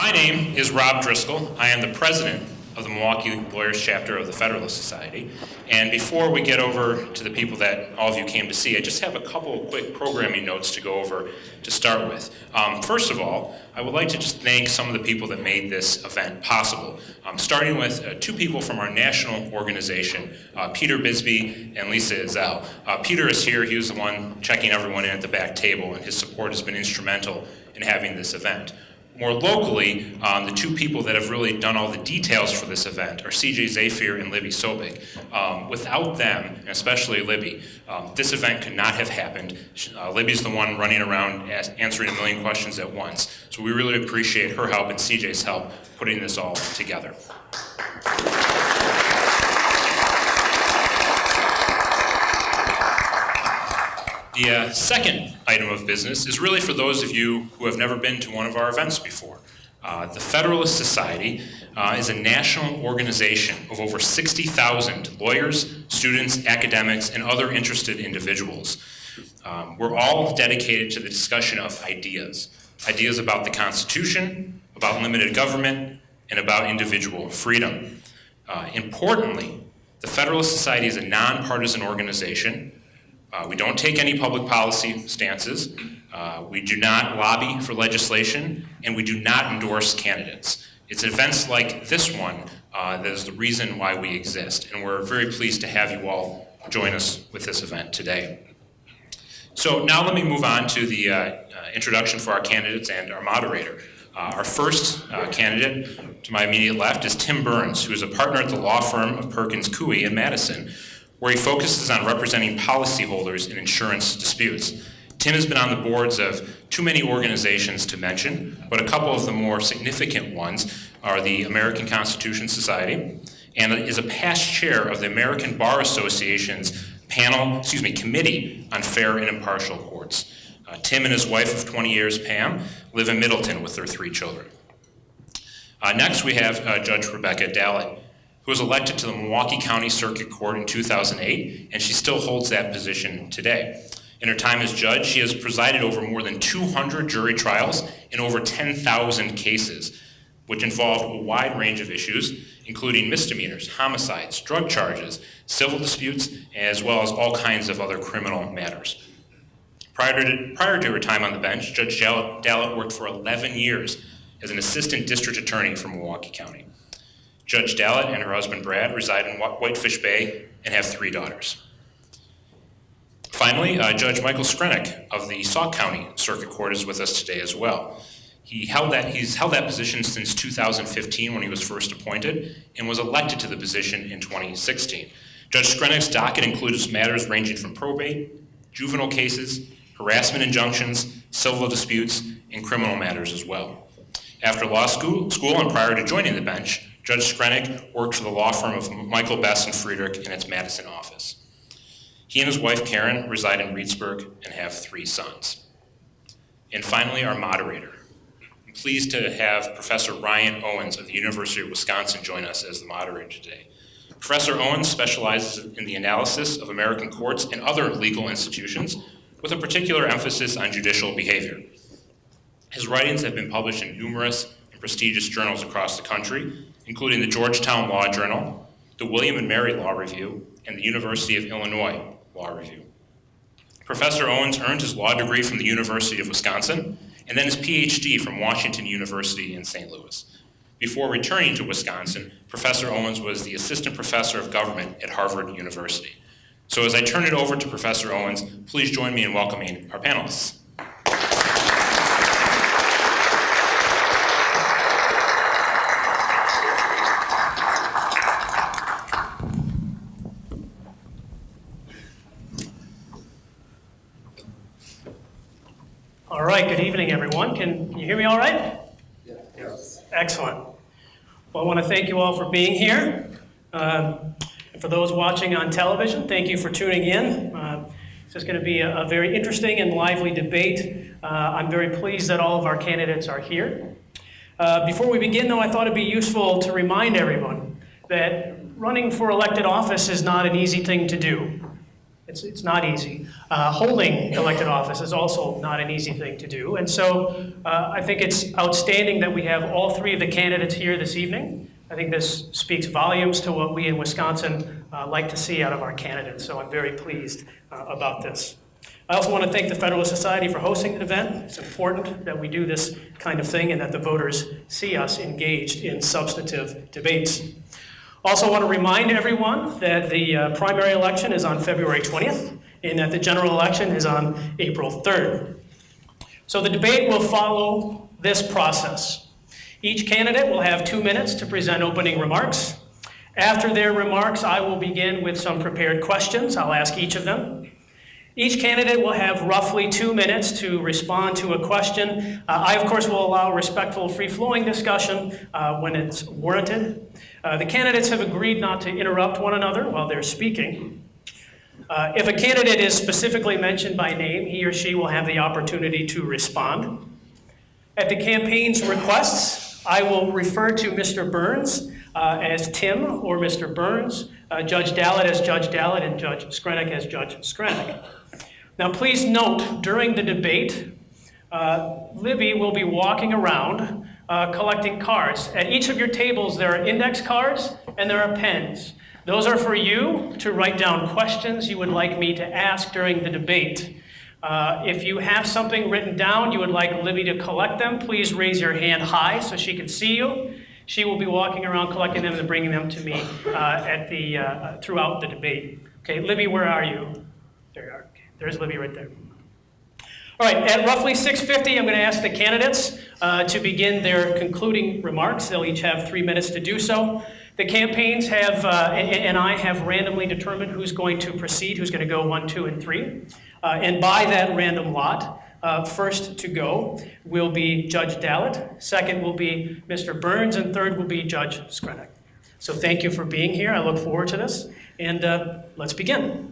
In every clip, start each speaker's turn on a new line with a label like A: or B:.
A: My name is Rob Driscoll. I am the president of the Milwaukee Lawyers Chapter of the Federalist Society. And before we get over to the people that all of you came to see, I just have a couple of quick programming notes to go over to start with. First of all, I would like to just thank some of the people that made this event possible, starting with two people from our national organization, Peter Bisbee and Lisa Izell. Peter is here. He was the one checking everyone in at the back table, and his support has been instrumental in having this event. More locally, the two people that have really done all the details for this event are CJ Zafir and Libby Sobik. Without them, and especially Libby, this event could not have happened. Libby's the one running around answering a million questions at once. So we really appreciate her help and CJ's help putting this all together. The second item of business is really for those of you who have never been to one of our events before. The Federalist Society is a national organization of over 60,000 lawyers, students, academics, and other interested individuals. We're all dedicated to the discussion of ideas. Ideas about the Constitution, about limited government, and about individual freedom. Importantly, the Federalist Society is a nonpartisan organization. We don't take any public policy stances. We do not lobby for legislation, and we do not endorse candidates. It's events like this one that is the reason why we exist, and we're very pleased to have you all join us with this event today. So now let me move on to the introduction for our candidates and our moderator. Our first candidate to my immediate left is Tim Burns, who is a partner at the law firm of Perkins Coie in Madison, where he focuses on representing policyholders in insurance disputes. Tim has been on the boards of too many organizations to mention, but a couple of the more significant ones are the American Constitution Society, and is a past chair of the American Bar Association's Committee on Fair and Impartial Courts. Tim and his wife of 20 years, Pam, live in Middleton with their 3 children. Next, we have Judge Rebecca Dallet, who was elected to the Milwaukee County Circuit Court in 2008, and she still holds that position today. In her time as judge, she has presided over more than 200 jury trials and over 10,000 cases, which involve a wide range of issues, including misdemeanors, homicides, drug charges, civil disputes, as well as all kinds of other criminal matters. Prior to her time on the bench, Judge Dallet worked for 11 years as an assistant district attorney for Milwaukee County. Judge Dalit and her husband Brad reside in Whitefish Bay and have 3 daughters. Finally, Judge Michael Screnock of the Sauk County Circuit Court is with us today as well. He's held that position since 2015 when he was first appointed and was elected to the position in 2016. Judge Screnock's docket includes matters ranging from probate, juvenile cases, harassment injunctions, civil disputes, and criminal matters as well. After law school and prior to joining the bench, Judge Screnock worked for the law firm of Michael Best and Friedrich in its Madison office. He and his wife Karen reside in Reedsburg and have 3 sons. And finally, our moderator. I'm pleased to have Professor Ryan Owens of the University of Wisconsin join us as the moderator today. Professor Owens specializes in the analysis of American courts and other legal institutions, with a particular emphasis on judicial behavior. His writings have been published in numerous and prestigious journals across the country, including the Georgetown Law Journal, the William and Mary Law Review, and the University of Illinois Law Review. Professor Owens earned his law degree from the University of Wisconsin, and then his PhD from Washington University in St. Louis. Before returning to Wisconsin, Professor Owens was the assistant professor of government at Harvard University. So as I turn it over to Professor Owens, please join me in welcoming our panelists.
B: All right, good evening, everyone. Can you hear me all right?
C: Yes.
B: Excellent. Well, I want to thank you all for being here. And for those watching on television, thank you for tuning in. This is going to be a very interesting and lively debate. I'm very pleased that all of our candidates are here. Before we begin, though, I thought it'd be useful to remind everyone that running for elected office is not an easy thing to do. It's not easy. Holding elected office is also not an easy thing to do. And so I think it's outstanding that we have all three of the candidates here this evening. I think this speaks volumes to what we in Wisconsin like to see out of our candidates. So I'm very pleased about this. I also want to thank the Federalist Society for hosting the event. It's important that we do this kind of thing and that the voters see us engaged in substantive debates. Also want to remind everyone that the primary election is on February 20th and that the general election is on April 3rd. So the debate will follow this process. Each candidate will have 2 minutes to present opening remarks. After their remarks, I will begin with some prepared questions. I'll ask each of them. Each candidate will have roughly 2 minutes to respond to a question. I, of course, will allow respectful, free-flowing discussion when it's warranted. The candidates have agreed not to interrupt one another while they're speaking. If a candidate is specifically mentioned by name, he or she will have the opportunity to respond. At the campaign's requests, I will refer to Mr. Burns as Tim or Mr. Burns, Judge Dalit as Judge Dalit, and Judge Screnock as Judge Screnock. Now, please note, during the debate, Libby will be walking around collecting cards. At each of your tables, there are index cards and there are pens. Those are for you to write down questions you would like me to ask during the debate. If you have something written down, you would like Libby to collect them, please raise your hand high so she can see you. She will be walking around collecting them and bringing them to me throughout the debate. Okay, Libby, where are you? There you are. Okay. There's Libby right there. All right, at roughly 6:50, I'm going to ask the candidates to begin their concluding remarks. They'll each have 3 minutes to do so. The campaigns have, and I have randomly determined who's going to proceed, who's going to go 1, 2, and 3. And by that random lot, first to go will be Judge Dalit, second will be Mr. Burns, and third will be Judge Screnock. So thank you for being here. I look forward to this. And let's begin.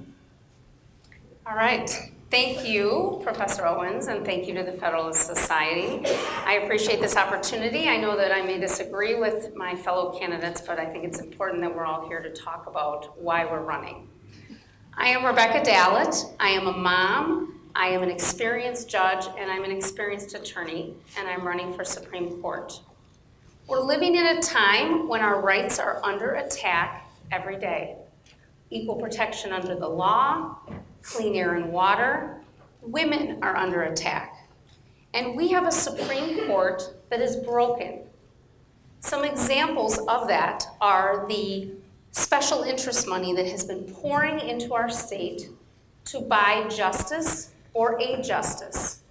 C: All right. Thank you, Professor Owens, and thank you to the Federalist Society. I appreciate this opportunity. I know that I may disagree with my fellow candidates, but I think it's important that we're all here to talk about why we're running. I am Rebecca Dallet. I am a mom. I am an experienced judge, and I'm an experienced attorney, and I'm running for Supreme Court. We're living in a time when our rights are under attack every day. Equal protection under the law, clean air and water, women are under attack. And we have a Supreme Court that is broken. Some examples of that are the special interest money that has been pouring into our state to buy justice or aid justice.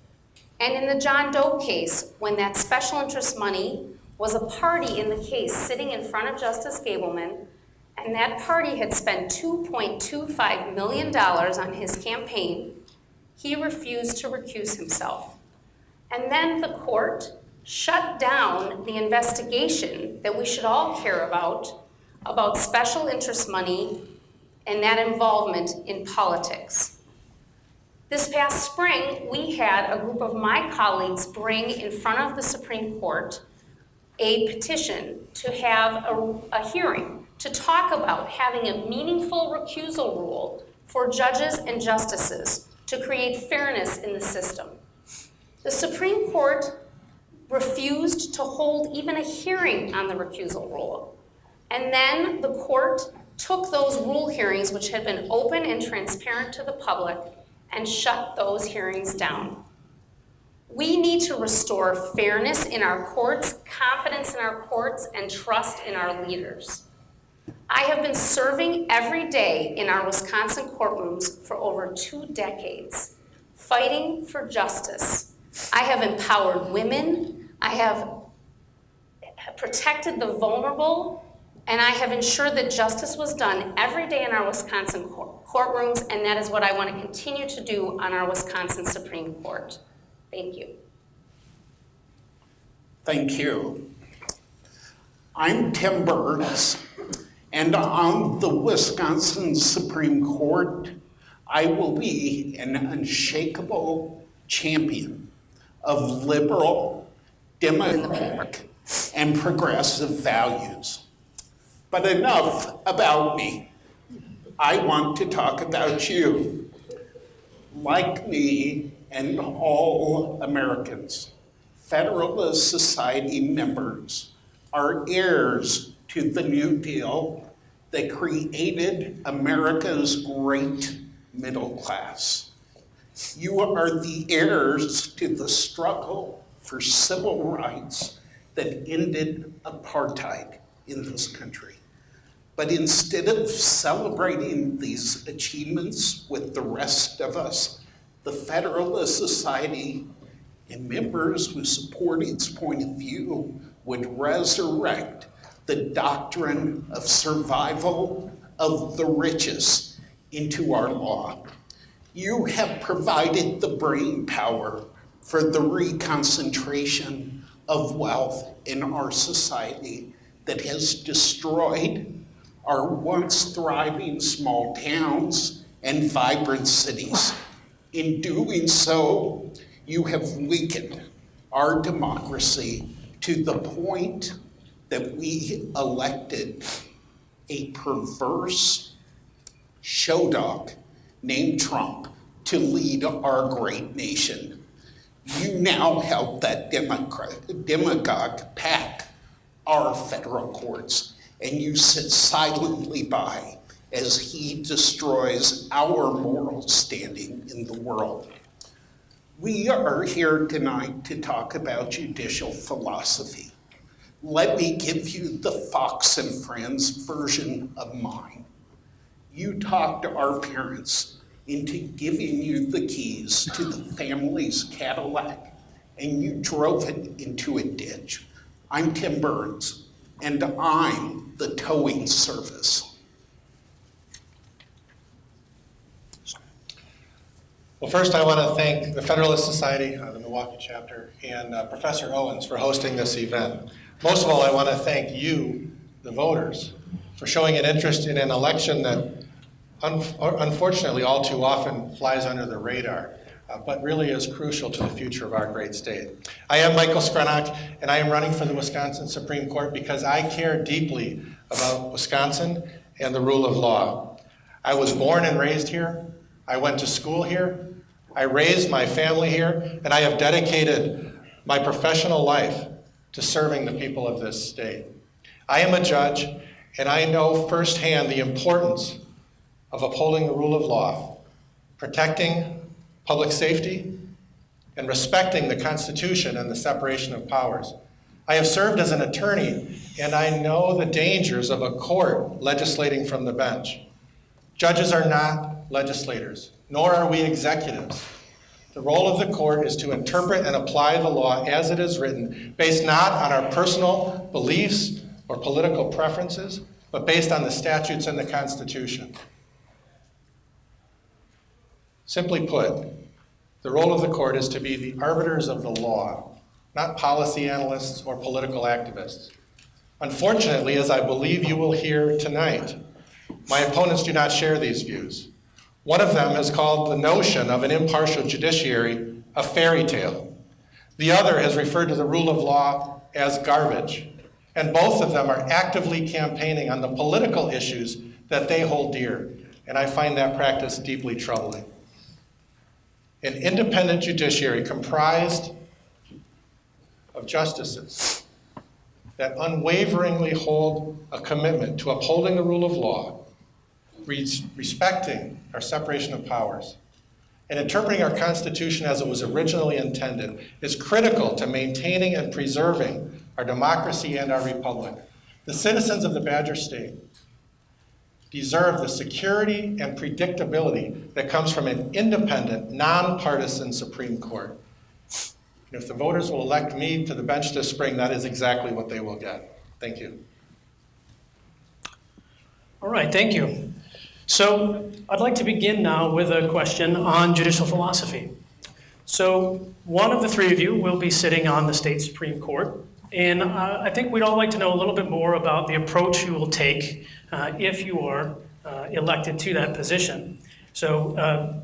C: And in the John Doe case, when that special interest money was a party in the case sitting in front of Justice Gableman, and that party had spent $2.25 million on his campaign, he refused to recuse himself. And then the court shut down the investigation that we should all care about special interest money and that involvement in politics. This past spring, we had a group of my colleagues bring in front of the Supreme Court a petition to have a hearing to talk about having a meaningful recusal rule for judges and justices to create fairness in the system. The Supreme Court refused to hold even a hearing on the recusal rule. And then the court took those rule hearings, which had been open and transparent to the public, and shut those hearings down. We need to restore fairness in our courts, confidence in our courts, and trust in our leaders. I have been serving every day in our Wisconsin courtrooms for over 2 decades, fighting for justice. I have empowered women, I have protected the vulnerable, and I have ensured that justice was done every day in our Wisconsin courtrooms, and that is what I want to continue to do on our Wisconsin Supreme Court. Thank you.
D: Thank you. I'm Tim Burns, and on the Wisconsin Supreme Court, I will be an unshakable champion of liberal, democratic, and progressive values. But enough about me. I want to talk about you. Like me and all Americans, Federalist Society members are heirs to the New Deal that created America's great middle class. You are the heirs to the struggle for civil rights that ended apartheid in this country. But instead of celebrating these achievements with the rest of us, the Federalist Society and members who support its point of view would resurrect the doctrine of survival of the richest into our law. You have provided the brain power for the reconcentration of wealth in our society that has destroyed our once thriving small towns and vibrant cities. In doing so, you have weakened our democracy to the point that we elected a perverse show dog named Trump to lead our great nation. You now help that demagogue pack our federal courts, and you sit silently by as he destroys our moral standing in the world. We are here tonight to talk about judicial philosophy. Let me give you the Fox and Friends version of mine. You talked our parents into giving you the keys to the family's Cadillac, and you drove it into a ditch. I'm Tim Burns, and I'm the towing service.
E: Well, first I want to thank the Federalist Society, the Milwaukee chapter, and Professor Owens for hosting this event. Most of all, I want to thank you, the voters, for showing an interest in an election that unfortunately all too often flies under the radar, but really is crucial to the future of our great state. I am Michael Screnock, and I am running for the Wisconsin Supreme Court because I care deeply about Wisconsin and the rule of law. I was born and raised here. I went to school here. I raised my family here, and I have dedicated my professional life to serving the people of this state. I am a judge, and I know firsthand the importance of upholding the rule of law, protecting public safety, and respecting the Constitution and the separation of powers. I have served as an attorney, and I know the dangers of a court legislating from the bench. Judges are not legislators, nor are we executives. The role of the court is to interpret and apply the law as it is written, based not on our personal beliefs or political preferences, but based on the statutes and the Constitution. Simply put, the role of the court is to be the arbiters of the law, not policy analysts or political activists. Unfortunately, as I believe you will hear tonight, my opponents do not share these views. One of them has called the notion of an impartial judiciary a fairy tale. The other has referred to the rule of law as garbage. And both of them are actively campaigning on the political issues that they hold dear. And I find that practice deeply troubling. An independent judiciary comprised of justices that unwaveringly hold a commitment to upholding the rule of law, respecting our separation of powers, and interpreting our Constitution as it was originally intended is critical to maintaining and preserving our democracy and our republic. The citizens of the Badger State deserve the security and predictability that comes from an independent, nonpartisan Supreme Court. And if the voters will elect me to the bench this spring, that is exactly what they will get. Thank you.
B: All right, thank you. So I'd like to begin now with a question on judicial philosophy. So one of the three of you will be sitting on the state Supreme Court, and I think we'd all like to know a little bit more about the approach you will take if you are elected to that position. So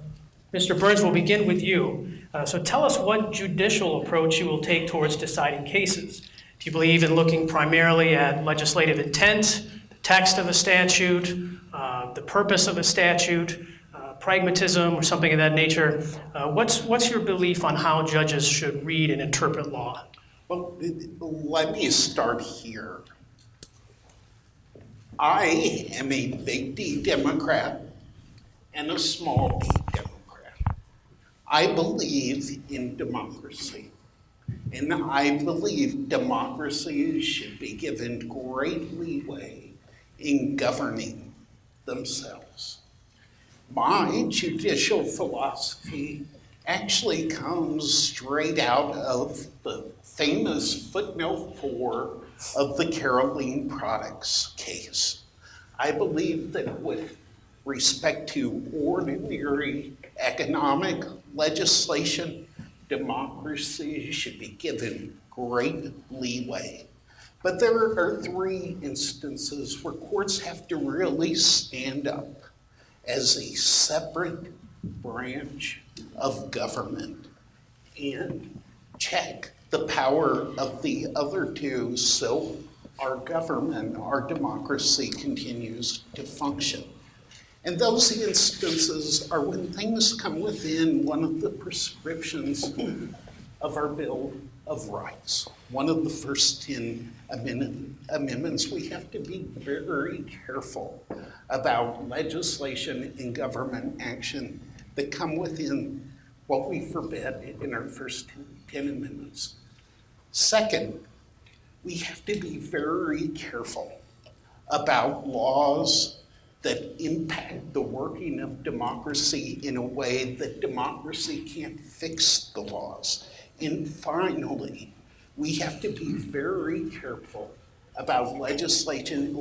B: Mr. Burns, we'll begin with you. So tell us what judicial approach you will take towards deciding cases. Do you believe in looking primarily at legislative intent, the text of a statute, the purpose of a statute, pragmatism or something of that nature. What's your belief on how judges should read and interpret law?
D: Well, let me start here. I am a big D Democrat and a small D Democrat. I believe in democracy, and I believe democracy should be given great leeway in governing themselves. My judicial philosophy actually comes straight out of the famous footnote 4 of the Caroline Products case. I believe that with respect to ordinary economic legislation, democracy should be given great leeway. But there are 3 instances where courts have to really stand up as a separate branch of government and check the power of the other 2 so our government, our democracy continues to function. And those instances are when things come within one of the prescriptions of our Bill of Rights. One of the first 10 amendments, we have to be very careful about legislation and government action that come within what we forbid in our first 10 amendments. Second, we have to be very careful about laws that impact the working of democracy in a way that democracy can't fix the laws. And finally, we have to be very careful about legislation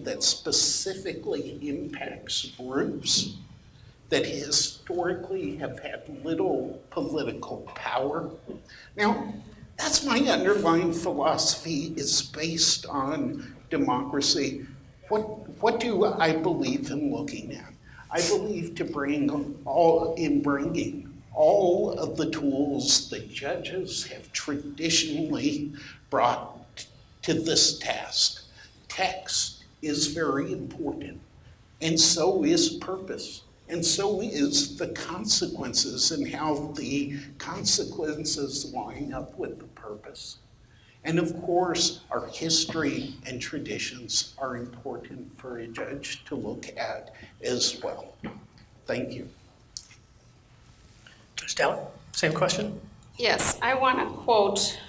D: that specifically impacts groups that historically have had little political power. Now, that's my underlying philosophy. It's based on democracy. What do I believe in looking at? I believe bringing all of the tools that judges have traditionally brought to this task. Text is very important, and so is purpose, and so is the consequences and how the consequences line up with the purpose. And of course, our history and traditions are important for a judge to look at as well. Thank you.
B: Judge Dalit, same question?
C: Yes, I want to quote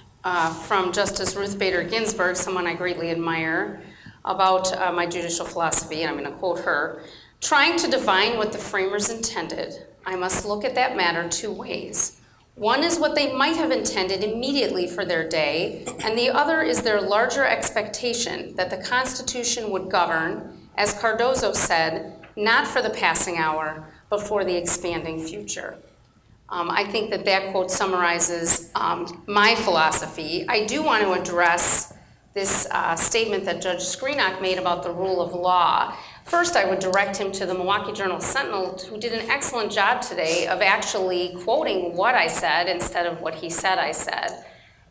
C: from Justice Ruth Bader Ginsburg, someone I greatly admire, about my judicial philosophy, and I'm going to quote her. Trying to divine what the framers intended, I must look at that matter 2 ways. One is what they might have intended immediately for their day, and the other is their larger expectation that the Constitution would govern, as Cardozo said, not for the passing hour, but for the expanding future. I think that quote summarizes my philosophy. I do want to address this statement that Judge Screnock made about the rule of law. First, I would direct him to the Milwaukee Journal-Sentinel, who did an excellent job today of actually quoting what I said instead of what he said I said,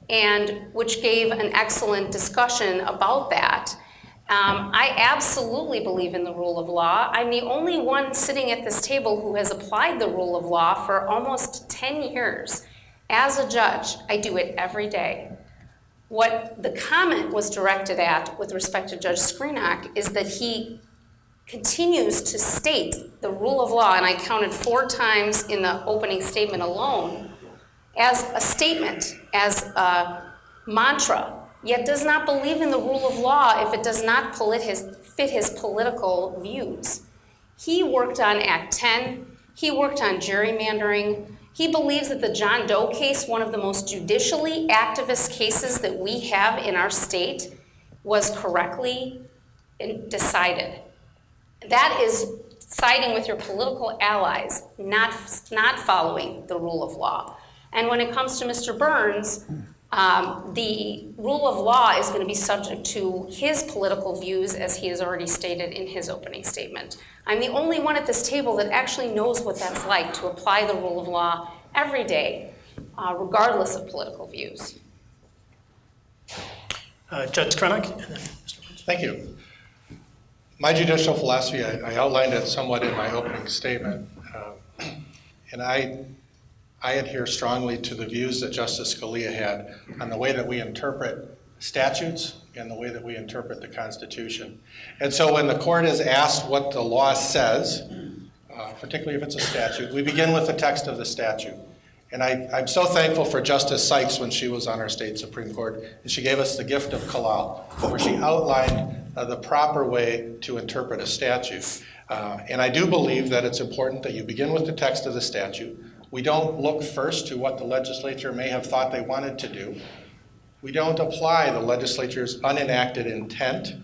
C: and which gave an excellent discussion about that. I absolutely believe in the rule of law. I'm the only one sitting at this table who has applied the rule of law for almost 10 years. As a judge, I do it every day. What the comment was directed at with respect to Judge Screnock is that he continues to state the rule of law, and I counted 4 times in the opening statement alone, as a statement, as a mantra, yet does not believe in the rule of law if it does not fit his political views. He worked on Act 10, he worked on gerrymandering, he believes that the John Doe case, one of the most judicially activist cases that we have in our state, was correctly decided. That is siding with your political allies, not following the rule of law. And when it comes to Mr. Burns, the rule of law is going to be subject to his political views, as he has already stated in his opening statement. I'm the only one at this table that actually knows what that's like to apply the rule of law every day, regardless of political views.
B: Judge Screnock, and then Mr. Burns.
E: Thank you. My judicial philosophy, I outlined it somewhat in my opening statement. And I adhere strongly to the views that Justice Scalia had on the way that we interpret statutes and the way that we interpret the Constitution. And so when the court is asked what the law says, particularly if it's a statute, we begin with the text of the statute. And I'm so thankful for Justice Sykes when she was on our state Supreme Court, and she gave us the gift of Kalal, where she outlined the proper way to interpret a statute. And I do believe that it's important that you begin with the text of the statute. We don't look first to what the legislature may have thought they wanted to do. We don't apply the legislature's unenacted intent,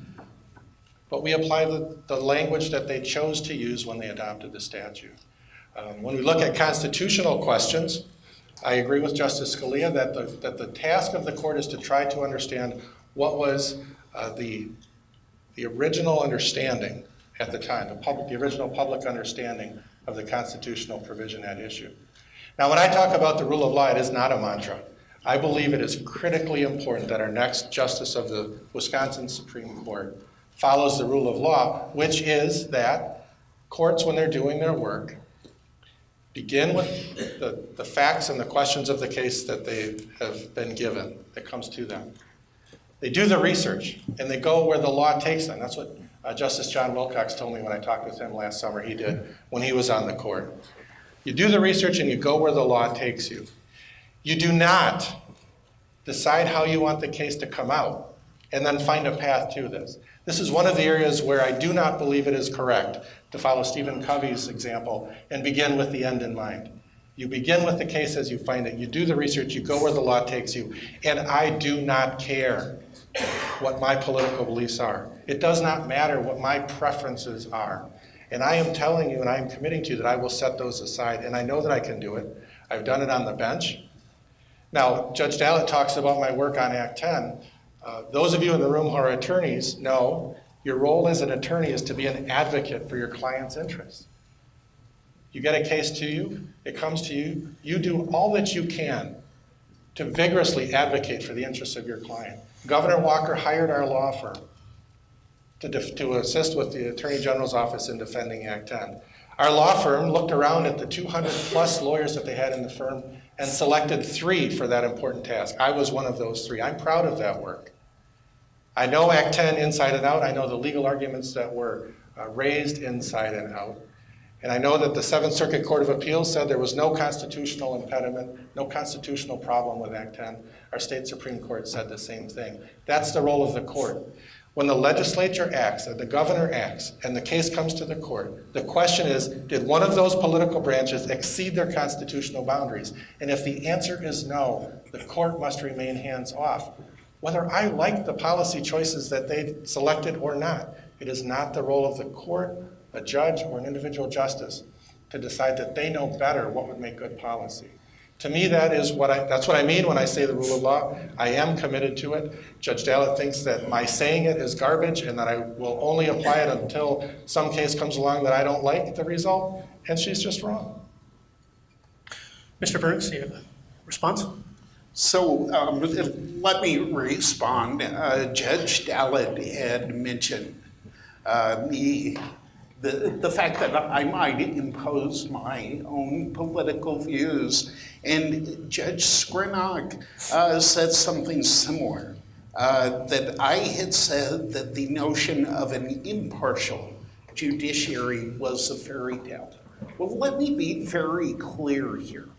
E: but we apply the language that they chose to use when they adopted the statute. When we look at constitutional questions, I agree with Justice Scalia that the task of the court is to try to understand what was the original understanding at the time, the original public understanding of the constitutional provision at issue. Now, when I talk about the rule of law, it is not a mantra. I believe it is critically important that our next justice of the Wisconsin Supreme Court follows the rule of law, which is that courts, when they're doing their work, begin with the facts and the questions of the case that they have been given, that comes to them. They do the research, and they go where the law takes them. That's what Justice John Wilcox told me when I talked with him last summer. He did when he was on the court. You do the research and you go where the law takes you. You do not decide how you want the case to come out and then find a path to this. This is one of the areas where I do not believe it is correct to follow Stephen Covey's example and begin with the end in mind. You begin with the case as you find it. You do the research, you go where the law takes you. And I do not care what my political beliefs are. It does not matter what my preferences are. And I am telling you and I am committing to you that I will set those aside. And I know that I can do it. I've done it on the bench. Now, Judge Dalit talks about my work on Act 10. Those of you in the room who are attorneys know your role as an attorney is to be an advocate for your client's interests. You get a case to you, it comes to you, you do all that you can to vigorously advocate for the interests of your client. Governor Walker hired our law firm to assist with the Attorney General's office in defending Act 10. Our law firm looked around at the 200 plus lawyers that they had in the firm and selected 3 for that important task. I was one of those 3. I'm proud of that work. I know Act 10 inside and out. I know the legal arguments that were raised inside and out. And I know that the 7th Circuit Court of Appeals said there was no constitutional impediment, no constitutional problem with Act 10. Our state Supreme Court said the same thing. That's the role of the court. When the legislature acts, or the governor acts, and the case comes to the court, the question is, did one of those political branches exceed their constitutional boundaries? And if the answer is no, the court must remain hands off. Whether I like the policy choices that they selected or not, it is not the role of the court, a judge, or an individual justice to decide that they know better what would make good policy. To me, that's what I mean when I say the rule of law. I am committed to it. Judge Dalit thinks that my saying it is garbage and that I will only apply it until some case comes along that I don't like the result, and she's just wrong.
B: Mr. Burns, you have a response?
D: So let me respond. Judge Dalit had mentioned the fact that I might impose my own political views, and Judge Screnock said something similar, that I had said that the notion of an impartial judiciary was a fairy tale. Well, let me be very clear here.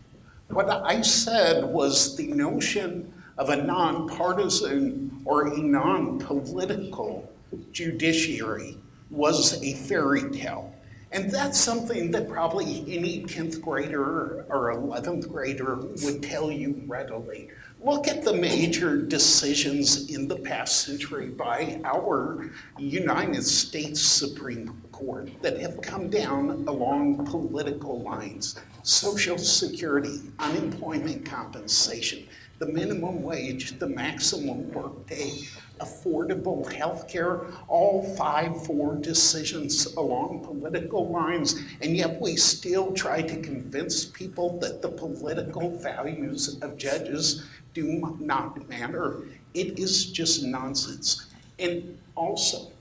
D: What I said was the notion of a nonpartisan or a non-political judiciary was a fairy tale. And that's something that probably any 10th grader or 11th grader would tell you readily. Look at the major decisions in the past century by our United States Supreme Court that have come down along political lines. Social Security, unemployment compensation, the minimum wage, the maximum workday, affordable health care, all 5-4 decisions along political lines, and yet we still try to convince people that the political values of judges do not matter. It is just nonsense. And also,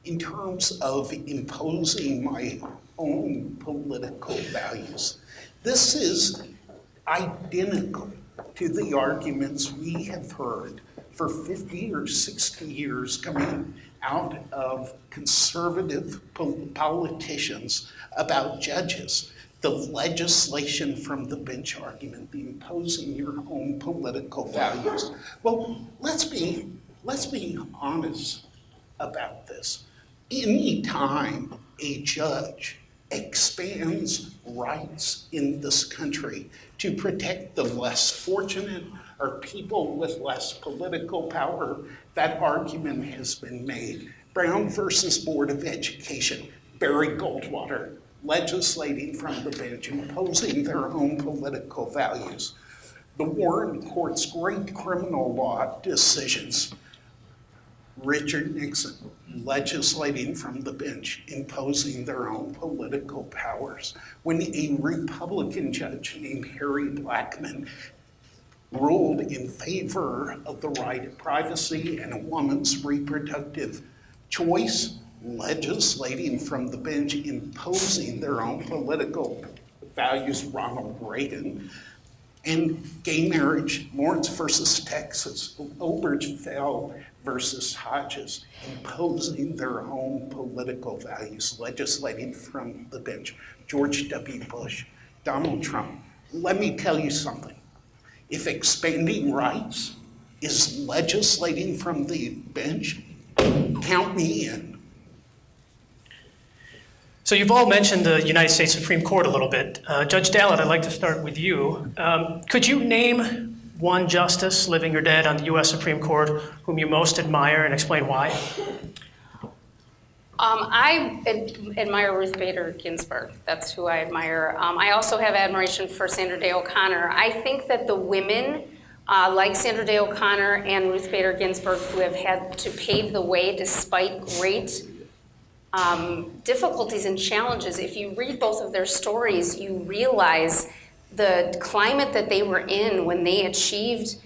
D: in terms of imposing my own political values. This is identical to the arguments we have heard for 50 or 60 years coming out of conservative politicians about judges. The legislation from the bench argument, the imposing your own political values. Well, let's be honest about this. Any time a judge expands rights in this country to protect the less fortunate or people with less political power, that argument has been made. Brown versus Board of Education, Barry Goldwater, legislating from the bench, imposing their own political values. The Warren Court's great criminal law decisions, Richard Nixon, legislating from the bench, imposing their own political powers. When a Republican judge named Harry Blackmun ruled in favor of the right of privacy and a woman's reproductive choice, legislating from the bench, imposing their own political values, Ronald Reagan, and gay marriage, Lawrence versus Texas, Obergefell versus Hodges, imposing their own political values, legislating from the bench, George W. Bush, Donald Trump. Let me tell you something. If expanding rights is legislating from the bench, count me in.
B: So you've all mentioned the United States Supreme Court a little bit. Judge Dalit, I'd like to start with you. Could you name one justice, living or dead, on the U.S. Supreme Court whom you most admire and explain why?
C: I admire Ruth Bader Ginsburg. That's who I admire. I also have admiration for Sandra Day O'Connor. I think that the women like Sandra Day O'Connor and Ruth Bader Ginsburg, who have had to pave the way despite great difficulties and challenges, if you read both of their stories, you realize the climate that they were in when they achieved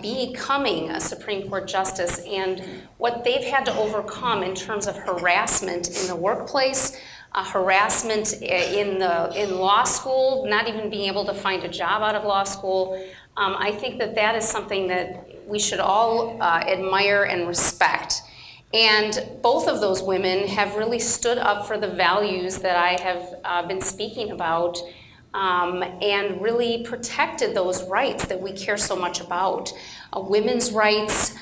C: becoming a Supreme Court justice and what they've had to overcome in terms of harassment in the workplace, harassment in law school, not even being able to find a job out of law school. I think that that is something that we should all admire and respect. And both of those women have really stood up for the values that I have been speaking about, and really protected those rights that we care so much about. Women's rights.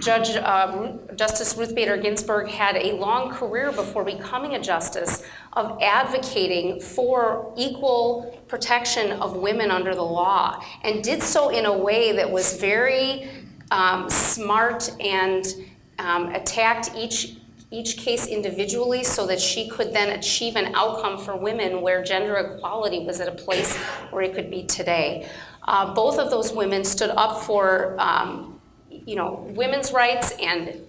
C: Justice Ruth Bader Ginsburg had a long career before becoming a justice of advocating for equal protection of women under the law, and did so in a way that was very smart and attacked each case individually so that she could then achieve an outcome for women where gender equality was at a place where it could be today. Both of those women stood up for women's rights and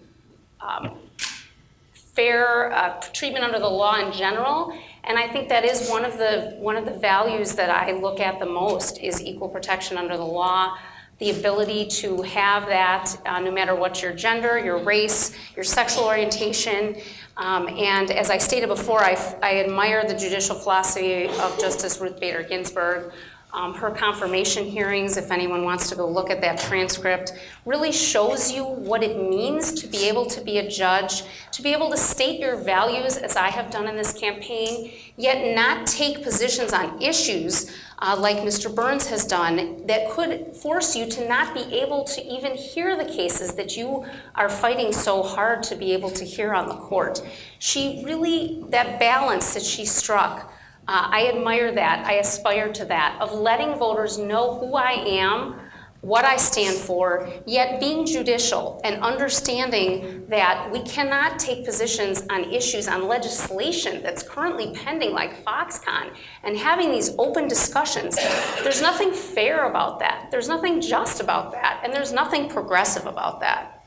C: fair treatment under the law in general. And I think that is one of the values that I look at the most, is equal protection under the law. The ability to have that no matter what your gender, your race, your sexual orientation. And as I stated before, I admire the judicial philosophy of Justice Ruth Bader Ginsburg. Her confirmation hearings, if anyone wants to go look at that transcript, really shows you what it means to be able to be a judge, to be able to state your values, as I have done in this campaign, yet not take positions on issues like Mr. Burns has done, that could force you to not be able to even hear the cases that you are fighting so hard to be able to hear on the court. She really, that balance that she struck, I admire that, I aspire to that, of letting voters know who I am, what I stand for, yet being judicial and understanding that we cannot take positions on issues, on legislation that's currently pending like Foxconn, and having these open discussions. There's nothing fair about that. There's nothing just about that, and there's nothing progressive about that.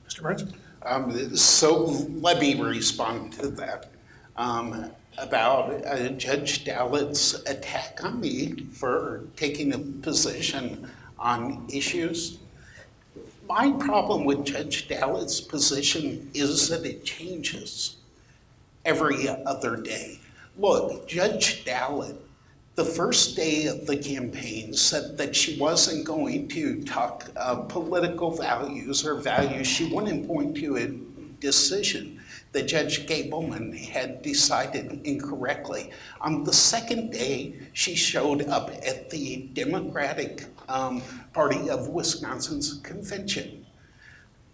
E: Mr. Burns?
D: So let me respond to that. About Judge Dalit's attack on me for taking a position on issues. My problem with Judge Dallet's position is that it changes every other day. Look, Judge Dalit, the first day of the campaign, said that she wasn't going to talk political values or values. She wouldn't point to a decision that Judge Gableman had decided incorrectly. On the second day, she showed up at the Democratic Party of Wisconsin's convention.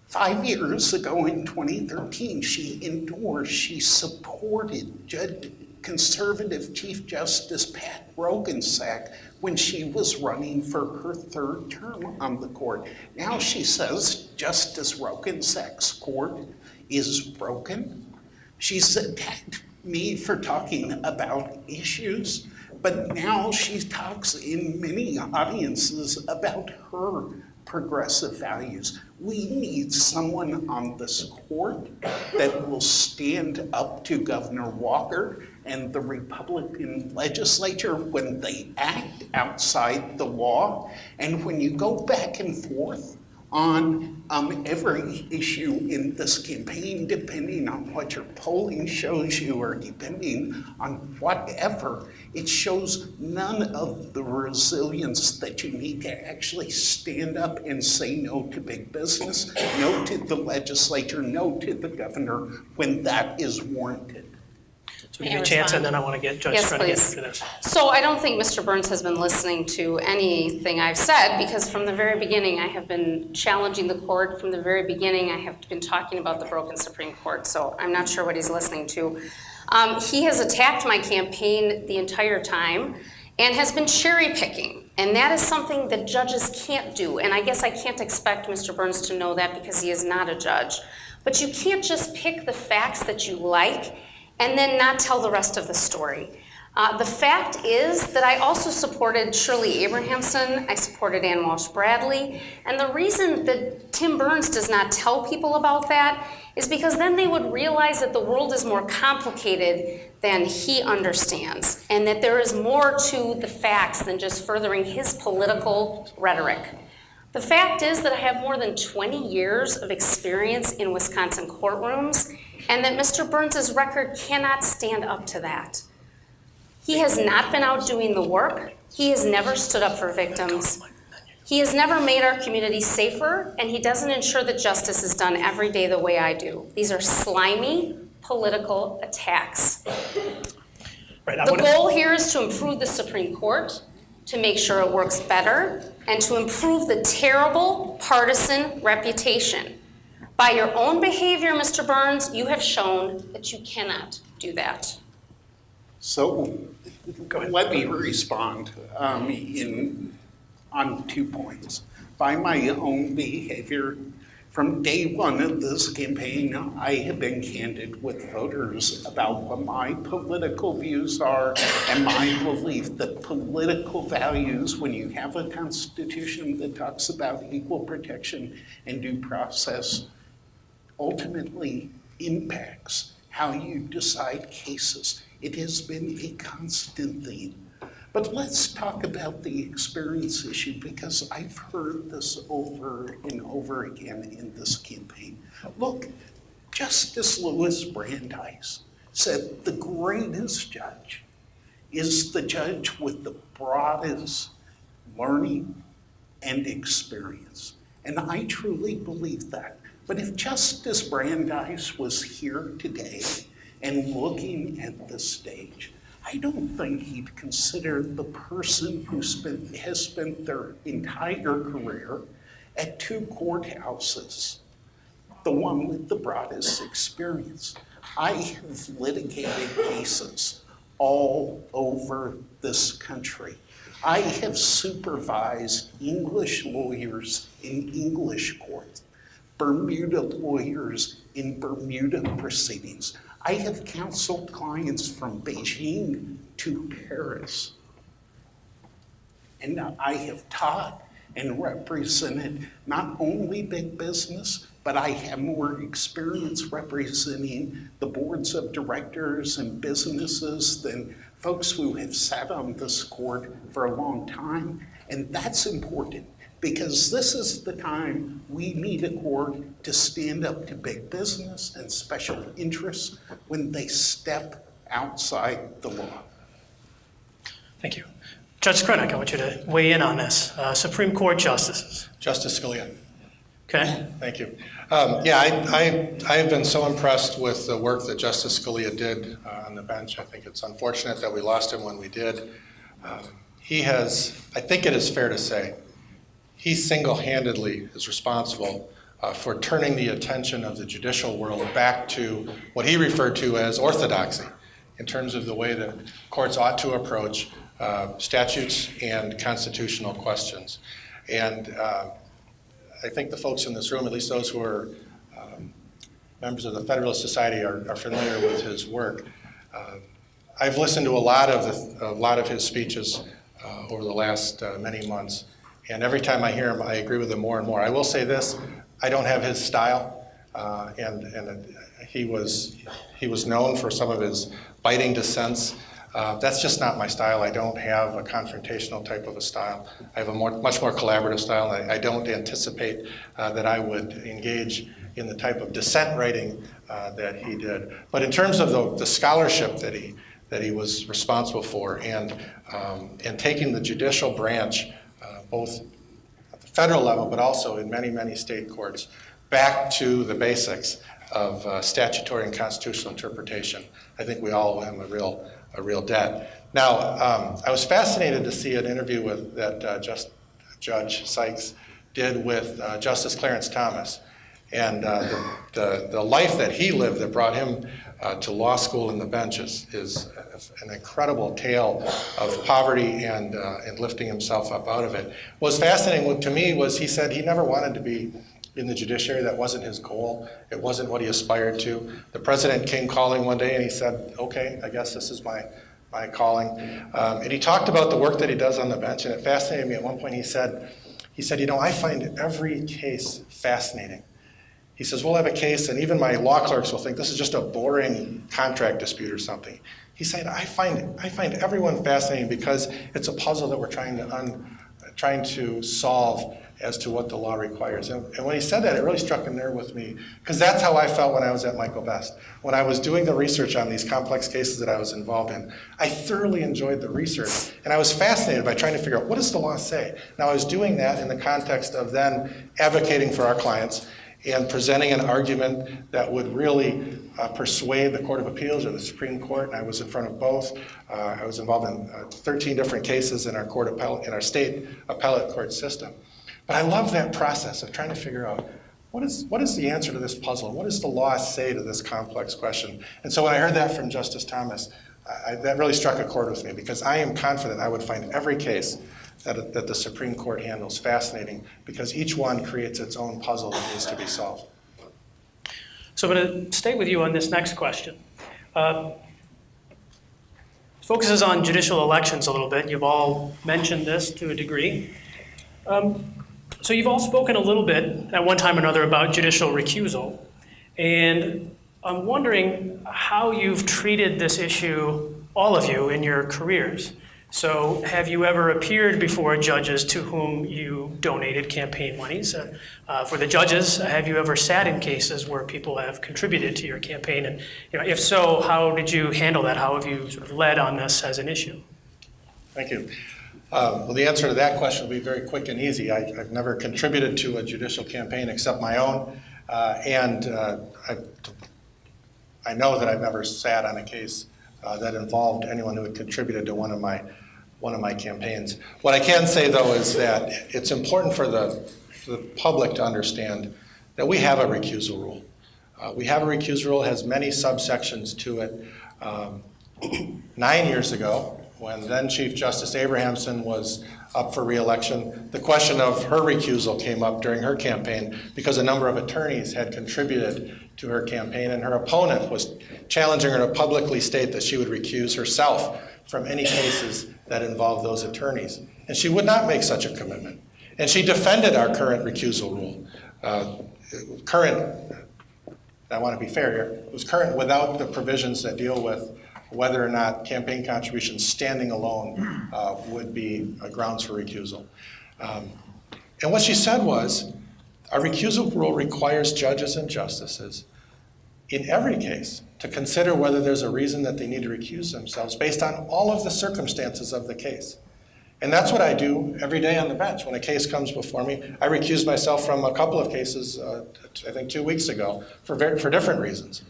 D: 5 years ago in 2013, she endorsed, she supported conservative Chief Justice Pat Roggensack when she was running for her third term on the court. Now she says Justice Roggensack's court is broken. She's attacked me for talking about issues, but now she talks in many audiences about her progressive values. We need someone on this court that will stand up to Governor Walker and the Republican legislature when they act outside the law. And when you go back and forth on every issue in this campaign, depending on what your polling shows you or depending on whatever, it shows none of the resilience that you need to actually stand up and say no to big business, no to the legislature, no to the governor when that is warranted.
B: So give me a chance, and then I want to get Judge Screnock after this.
C: So I don't think Mr. Burns has been listening to anything I've said, because from the very beginning, I have been challenging the court. From the very beginning, I have been talking about the broken Supreme Court, so I'm not sure what he's listening to. He has attacked my campaign the entire time and has been cherry picking, and that is something that judges can't do, and I guess I can't expect Mr. Burns to know that because he is not a judge. But you can't just pick the facts that you like and then not tell the rest of the story. The fact is that I also supported Shirley Abrahamson, I supported Ann Walsh Bradley, and the reason that Tim Burns does not tell people about that is because then they would realize that the world is more complicated than he understands, and that there is more to the facts than just furthering his political rhetoric. The fact is that I have more than 20 years of experience in Wisconsin courtrooms, and that Mr. Burns' record cannot stand up to that. He has not been out doing the work. He has never stood up for victims. He has never made our community safer, and he doesn't ensure that justice is done every day the way I do. These are slimy political attacks.
B: Right,
C: The goal here is to improve the Supreme Court, to make sure it works better, and to improve the terrible partisan reputation. By your own behavior, Mr. Burns, you have shown that you cannot do that.
D: So let me respond on 2 points. By my own behavior, from day one of this campaign, I have been candid with voters about what my political views are and my belief that political values, when you have a constitution that talks about equal protection and due process, ultimately impacts how you decide cases. It has been a constant theme. But let's talk about the experience issue, because I've heard this over and over again in this campaign. Look, Justice Louis Brandeis said the greatest judge is the judge with the broadest learning and experience. And I truly believe that. But if Justice Brandeis was here today and looking at the stage, I don't think he'd consider the person who has spent their entire career at 2 courthouses the one with the broadest experience. I have litigated cases all over this country. I have supervised English lawyers in English courts, Bermuda lawyers in Bermuda proceedings. I have counseled clients from Beijing to Paris. And I have taught and represented not only big business, but I have more experience representing the boards of directors and businesses than folks who have sat on this court for a long time. And that's important, because this is the time we need a court to stand up to big business and special interests when they step outside the law.
B: Thank you. Judge Screnock, I want you to weigh in on this. Supreme Court justices.
E: Justice Scalia.
B: Okay.
E: Thank you. I have been so impressed with the work that Justice Scalia did on the bench. I think it's unfortunate that we lost him when we did. He has, I think it is fair to say, he single-handedly is responsible for turning the attention of the judicial world back to what he referred to as orthodoxy in terms of the way that courts ought to approach statutes and constitutional questions. And I think the folks in this room, at least those who are members of the Federalist Society, are familiar with his work. I've listened to a lot of his speeches over the last many months, and every time I hear him, I agree with him more and more. I will say this: I don't have his style, and he was known for some of his biting dissents. That's just not my style. I don't have a confrontational type of a style. I have a much more collaborative style, and I don't anticipate that I would engage in the type of dissent writing that he did. But in terms of the scholarship that he was responsible for, and taking the judicial branch, both at the federal level, but also in many, many state courts, back to the basics of statutory and constitutional interpretation, I think we all owe him a real debt. Now, I was fascinated to see an interview that Judge Sykes did with Justice Clarence Thomas, and the life that he lived that brought him to law school and the benches is an incredible tale of poverty and lifting himself up out of it. What was fascinating to me was he said he never wanted to be in the judiciary. That wasn't his goal. It wasn't what he aspired to. The president came calling one day and he said, okay, I guess this is my calling. And he talked about the work that he does on the bench, and it fascinated me. At one point he said, you know, I find every case fascinating. He says, we'll have a case, and even my law clerks will think this is just a boring contract dispute or something. He said, I find everyone fascinating because it's a puzzle that we're trying to solve as to what the law requires. And when he said that, it really struck a nerve with me, because that's how I felt when I was at Michael Best. When I was doing the research on these complex cases that I was involved in, I thoroughly enjoyed the research, and I was fascinated by trying to figure out, what does the law say? Now, I was doing that in the context of then advocating for our clients and presenting an argument that would really persuade the Court of Appeals or the Supreme Court, and I was in front of both. I was involved in 13 different cases in our state appellate court system. But I love that process of trying to figure out, what is the answer to this puzzle? What does the law say to this complex question? And so when I heard that from Justice Thomas, that really struck a chord with me, because I am confident I would find every case that the Supreme Court handles fascinating, because each one creates its own puzzle that needs to be solved.
B: So I'm going to stay with you on this next question. Focuses on judicial elections a little bit. You've all mentioned this to a degree. So you've all spoken a little bit at one time or another about judicial recusal, and I'm wondering how you've treated this issue, all of you, in your careers. So have you ever appeared before judges to whom you donated campaign monies? For the judges, have you ever sat in cases where people have contributed to your campaign? And if so, how did you handle that? How have you sort of led on this as an issue?
E: Thank you. Well, the answer to that question will be very quick and easy. I've never contributed to a judicial campaign except my own, and I know that I've never sat on a case that involved anyone who had contributed to one of my campaigns. What I can say, though, is that it's important for the public to understand that we have a recusal rule. We have a recusal rule. It has many subsections to it. 9 years ago, when then Chief Justice Abrahamson was up for re-election, the question of her recusal came up during her campaign because a number of attorneys had contributed to her campaign, and her opponent was challenging her to publicly state that she would recuse herself from any cases that involved those attorneys. And she would not make such a commitment. And she defended our current recusal rule. I want to be fair here, it was current without the provisions that deal with whether or not campaign contributions standing alone would be grounds for recusal. And what she said was, our recusal rule requires judges and justices in every case to consider whether there's a reason that they need to recuse themselves based on all of the circumstances of the case. And that's what I do every day on the bench. When a case comes before me, I recuse myself from a couple of cases, I think 2 weeks ago, for different reasons.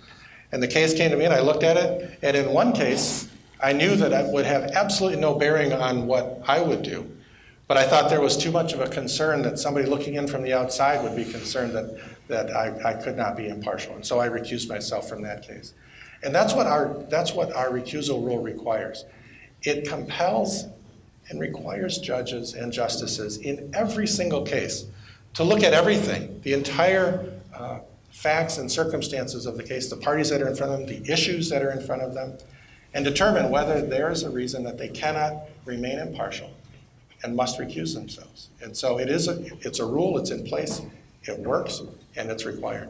E: And the case came to me and I looked at it, and in one case, I knew that it would have absolutely no bearing on what I would do. But I thought there was too much of a concern that somebody looking in from the outside would be concerned that I could not be impartial. And so I recused myself from that case. And that's what our recusal rule requires. It compels and requires judges and justices in every single case to look at everything, the entire facts and circumstances of the case, the parties that are in front of them, the issues that are in front of them, and determine whether there is a reason that they cannot remain impartial and must recuse themselves. And so it's a rule, it's in place, it works, and it's required.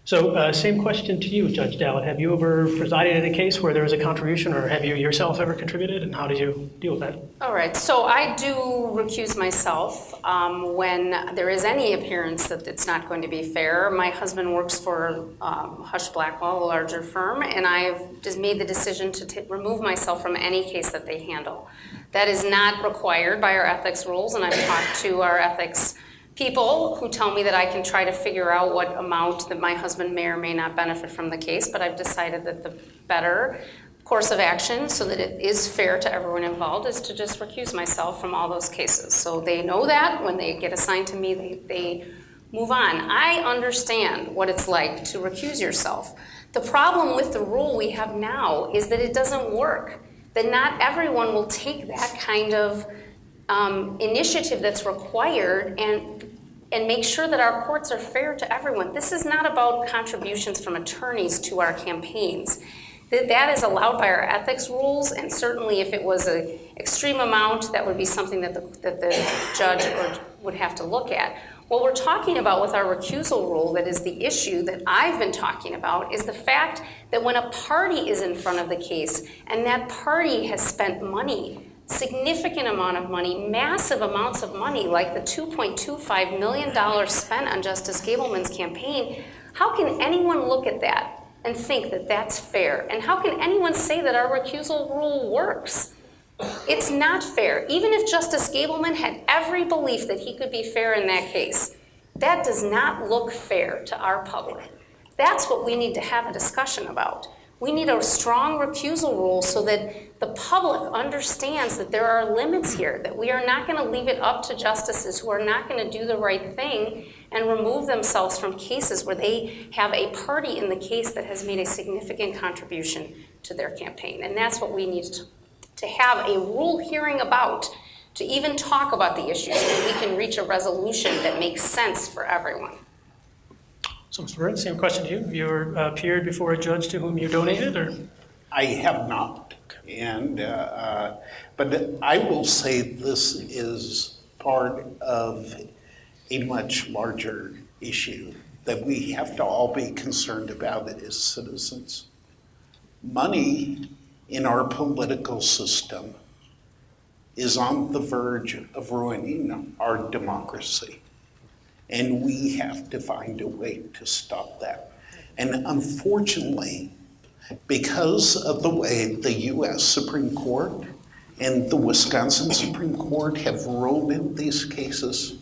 B: So same question to you, Judge Dalit. Have you ever presided in a case where there was a contribution, or have you yourself ever contributed, and how did you deal with that?
C: All right, so I do recuse myself when there is any appearance that it's not going to be fair. My husband works for Hush Blackwell, a larger firm, and I've just made the decision to remove myself from any case that they handle. That is not required by our ethics rules, and I've talked to our ethics people who tell me that I can try to figure out what amount that my husband may or may not benefit from the case, but I've decided that the better course of action so that it is fair to everyone involved is to just recuse myself from all those cases. So they know that when they get assigned to me, they move on. I understand what it's like to recuse yourself. The problem with the rule we have now is that it doesn't work, that not everyone will take that kind of initiative that's required and make sure that our courts are fair to everyone. This is not about contributions from attorneys to our campaigns. That is allowed by our ethics rules, and certainly if it was an extreme amount, that would be something that the judge would have to look at. What we're talking about with our recusal rule, that is the issue that I've been talking about, is the fact that when a party is in front of the case and that party has spent money, significant amount of money, massive amounts of money, like the $2.25 million spent on Justice Gableman's campaign, how can anyone look at that and think that that's fair? And how can anyone say that our recusal rule works? It's not fair. Even if Justice Gableman had every belief that he could be fair in that case, that does not look fair to our public. That's what we need to have a discussion about. We need a strong recusal rule so that the public understands that there are limits here, that we are not going to leave it up to justices who are not going to do the right thing and remove themselves from cases where they have a party in the case that has made a significant contribution to their campaign. And that's what we need to have a rule hearing about, to even talk about the issues so that we can reach a resolution that makes sense for everyone.
B: So, Mr. Burns, same question to you. Have you ever appeared before a judge to whom you donated, or?
D: I have not, and but I will say this is part of a much larger issue that we have to all be concerned about as citizens. Money in our political system is on the verge of ruining our democracy. And we have to find a way to stop that. And unfortunately, because of the way the US Supreme Court and the Wisconsin Supreme Court have ruled in these cases,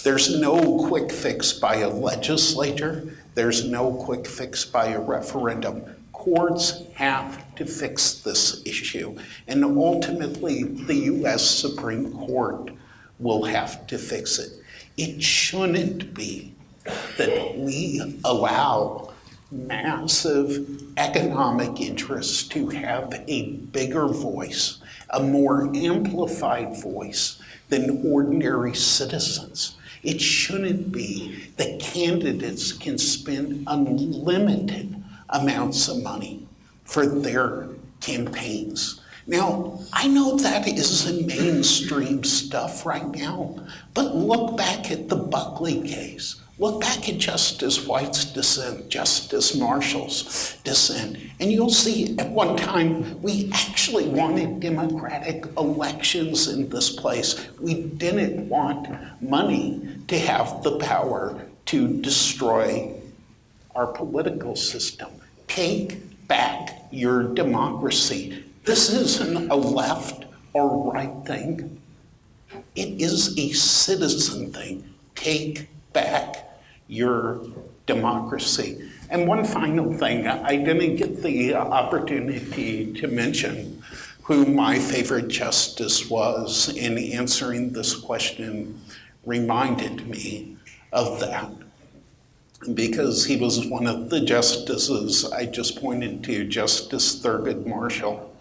D: there's no quick fix by a legislator, there's no quick fix by a referendum. Courts have to fix this issue. And ultimately, the US Supreme Court will have to fix it. It shouldn't be that we allow massive economic interests to have a bigger voice, a more amplified voice than ordinary citizens. It shouldn't be that candidates can spend unlimited amounts of money for their campaigns. Now, I know that isn't mainstream stuff right now, but look back at the Buckley case. Look back at Justice White's dissent, Justice Marshall's dissent, and you'll see at one time we actually wanted democratic elections in this place. We didn't want money to have the power to destroy our political system. Take back your democracy. This isn't a left or right thing. It is a citizen thing. Take back your democracy. And one final thing, I didn't get the opportunity to mention who my favorite justice was, in answering this question reminded me of that, because he was one of the justices I just pointed to, Justice Thurgood Marshall.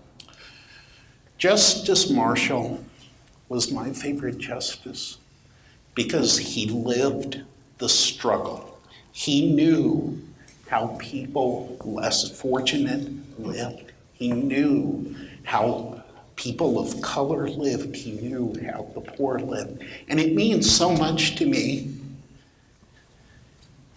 D: Justice Marshall was my favorite justice because he lived the struggle. He knew how people less fortunate lived. He knew how people of color lived. He knew how the poor lived. And it means so much to me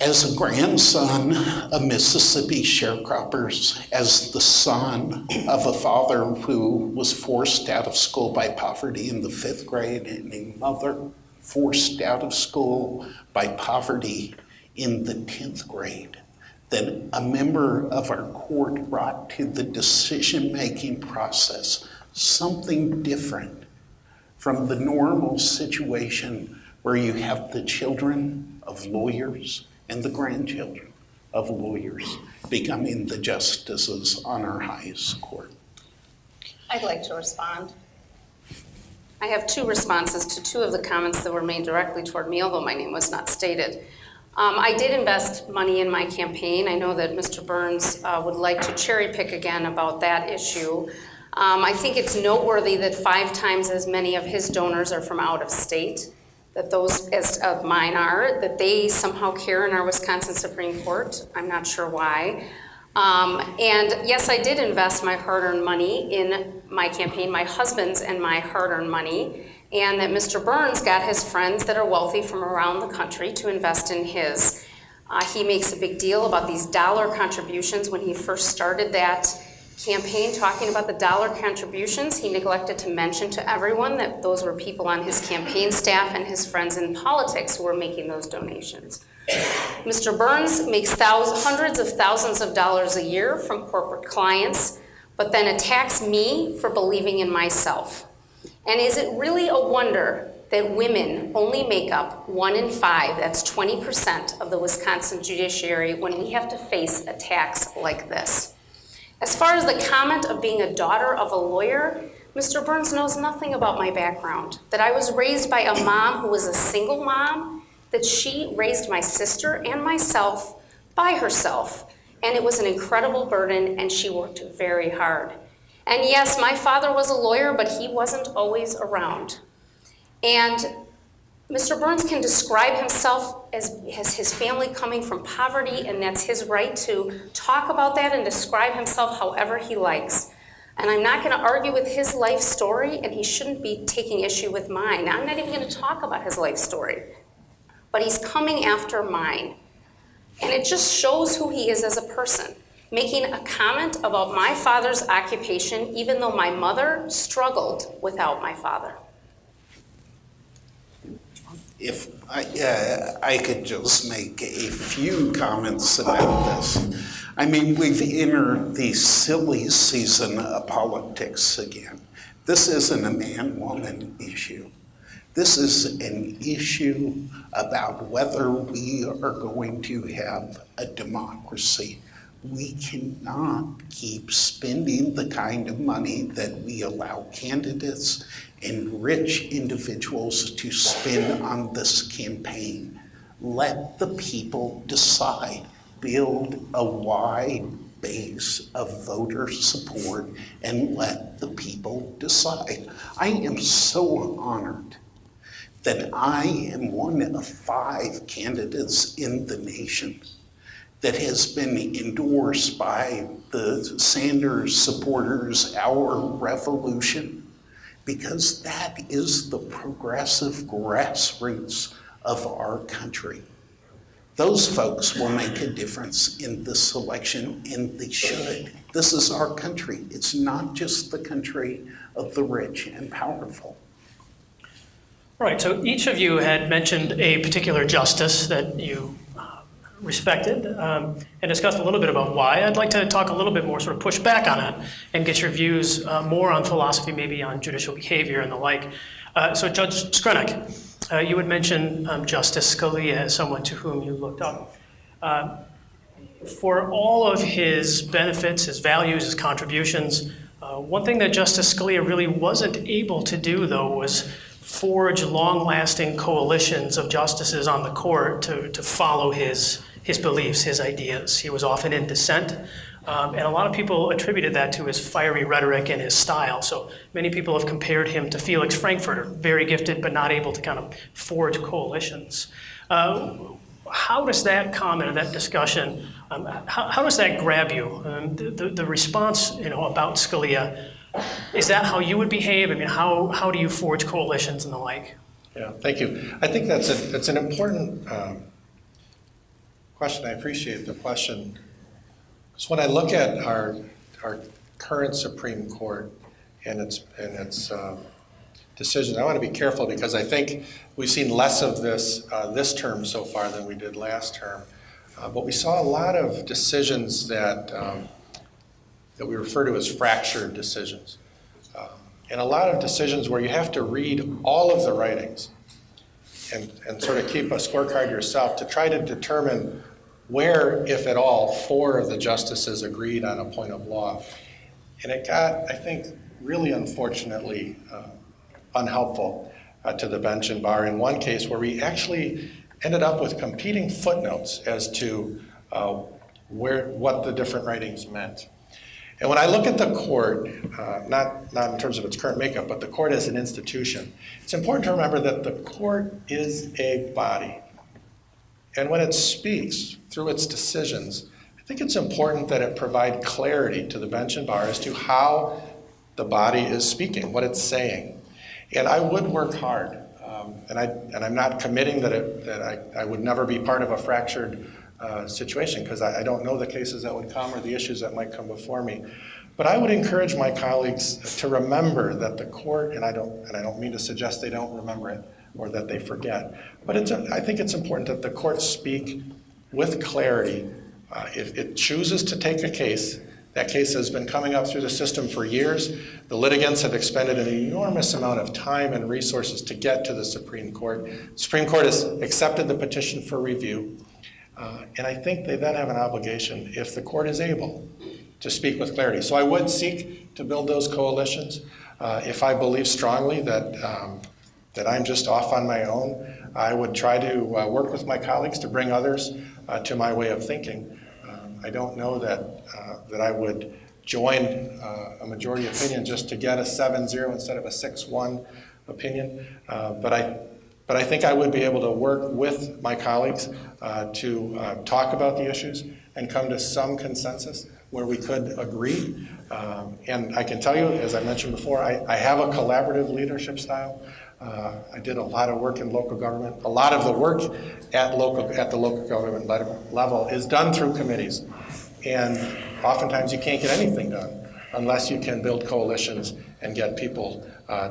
D: as a grandson of Mississippi sharecroppers, as the son of a father who was forced out of school by poverty in the 5th grade and a mother forced out of school by poverty in the 10th grade, that a member of our court brought to the decision-making process something different from the normal situation where you have the children of lawyers and the grandchildren of lawyers becoming the justices on our highest court.
C: I'd like to respond. I have 2 responses to 2 of the comments that were made directly toward me, although my name was not stated. I did invest money in my campaign. I know that Mr. Burns would like to cherry pick again about that issue. I think it's noteworthy that 5 times as many of his donors are from out of state, that those as of mine are, that they somehow care in our Wisconsin Supreme Court. I'm not sure why. And yes, I did invest my hard-earned money in my campaign, my husband's and my hard-earned money, and that Mr. Burns got his friends that are wealthy from around the country to invest in his. He makes a big deal about these dollar contributions. When he first started that campaign talking about the dollar contributions, he neglected to mention to everyone that those were people on his campaign staff and his friends in politics who were making those donations. Mr. Burns makes hundreds of thousands of dollars a year from corporate clients, but then attacks me for believing in myself. And is it really a wonder that women only make up 1 in 5, that's 20% of the Wisconsin judiciary, when we have to face attacks like this? As far as the comment of being a daughter of a lawyer, Mr. Burns knows nothing about my background, that I was raised by a mom who was a single mom, that she raised my sister and myself by herself, and it was an incredible burden, and she worked very hard. And yes, my father was a lawyer, but he wasn't always around. And Mr. Burns can describe himself as his family coming from poverty, and that's his right to talk about that and describe himself however he likes. And I'm not going to argue with his life story, and he shouldn't be taking issue with mine. I'm not even going to talk about his life story. But he's coming after mine. And it just shows who he is as a person, making a comment about my father's occupation, even though my mother struggled without my father.
D: If I could just make a few comments about this. I mean, we've entered the silly season of politics again. This isn't a man-woman issue. This is an issue about whether we are going to have a democracy. We cannot keep spending the kind of money that we allow candidates and rich individuals to spend on this campaign. Let the people decide. Build a wide base of voter support and let the people decide. I am so honored that I am one of 5 candidates in the nation that has been endorsed by the Sanders supporters, our revolution, because that is the progressive grassroots of our country. Those folks will make a difference in this election, and they should. This is our country. It's not just the country of the rich and powerful.
B: All right, so each of you had mentioned a particular justice that you respected and discussed a little bit about why. I'd like to talk a little bit more, sort of push back on it and get your views more on philosophy, maybe on judicial behavior and the like. So Judge Screnock, you had mentioned Justice Scalia as someone to whom you looked up. For all of his benefits, his values, his contributions, one thing that Justice Scalia really wasn't able to do, though, was forge long-lasting coalitions of justices on the court to follow his beliefs, his ideas. He was often in dissent, and a lot of people attributed that to his fiery rhetoric and his style. So many people have compared him to Felix Frankfurter, very gifted but not able to kind of forge coalitions. How does that comment or that discussion, how does that grab you? The response, about Scalia, is that how you would behave? I mean, how do you forge coalitions and the like?
E: Yeah, thank you. I think that's an important question. I appreciate the question. So when I look at our current Supreme Court and its decisions, I want to be careful because I think we've seen less of this term so far than we did last term. But we saw a lot of decisions that we refer to as fractured decisions. And a lot of decisions where you have to read all of the writings and sort of keep a scorecard yourself to try to determine where, if at all, 4 of the justices agreed on a point of law. And it got, I think, really unfortunately unhelpful to the bench and bar in one case where we actually ended up with competing footnotes as to what the different writings meant. And when I look at the court, not in terms of its current makeup, but the court as an institution, it's important to remember that the court is a body. And when it speaks through its decisions, I think it's important that it provide clarity to the bench and bar as to how the body is speaking, what it's saying. And I would work hard, and I'm not committing that I would never be part of a fractured situation, because I don't know the cases that would come or the issues that might come before me. But I would encourage my colleagues to remember that the court, and I don't mean to suggest they don't remember it or that they forget, but I think it's important that the court speak with clarity. If it chooses to take a case, that case has been coming up through the system for years. The litigants have expended an enormous amount of time and resources to get to the Supreme Court. The Supreme Court has accepted the petition for review. And I think they then have an obligation, if the court is able, to speak with clarity. So I would seek to build those coalitions. If I believe strongly that I'm just off on my own, I would try to work with my colleagues to bring others to my way of thinking. I don't know that I would join a majority opinion just to get a 7-0 instead of a 6-1 opinion, but I think I would be able to work with my colleagues to talk about the issues and come to some consensus where we could agree. And I can tell you, as I mentioned before, I have a collaborative leadership style. I did a lot of work in local government. A lot of the work at the local government level is done through committees. And oftentimes you can't get anything done unless you can build coalitions and get people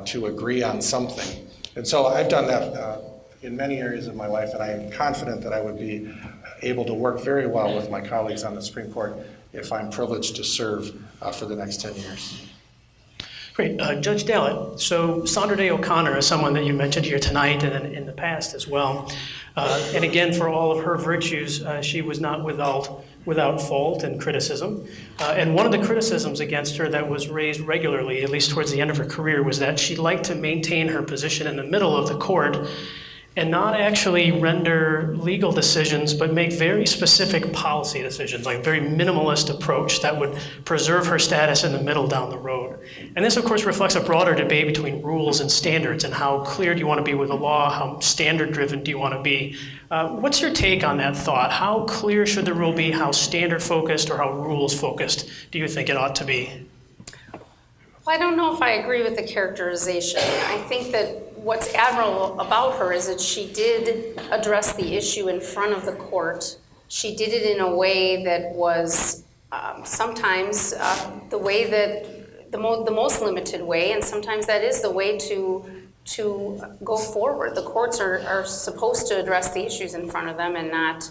E: to agree on something. And so I've done that in many areas of my life, and I am confident that I would be able to work very well with my colleagues on the Supreme Court if I'm privileged to serve for the next 10 years.
B: Great. Judge Dalit, so Sandra Day O'Connor is someone that you mentioned here tonight and in the past as well. And again, for all of her virtues, she was not without fault and criticism. And one of the criticisms against her that was raised regularly, at least towards the end of her career, was that she liked to maintain her position in the middle of the court and not actually render legal decisions, but make very specific policy decisions, like a very minimalist approach that would preserve her status in the middle down the road. And this, of course, reflects a broader debate between rules and standards and how clear do you want to be with the law, how standard-driven do you want to be. What's your take on that thought? How clear should the rule be? How standard-focused or how rules-focused do you think it ought to be?
C: Well, I don't know if I agree with the characterization. I think that what's admirable about her is that she did address the issue in front of the court. She did it in a way that was sometimes the way that the most limited way, and sometimes that is the way to go forward. The courts are supposed to address the issues in front of them and not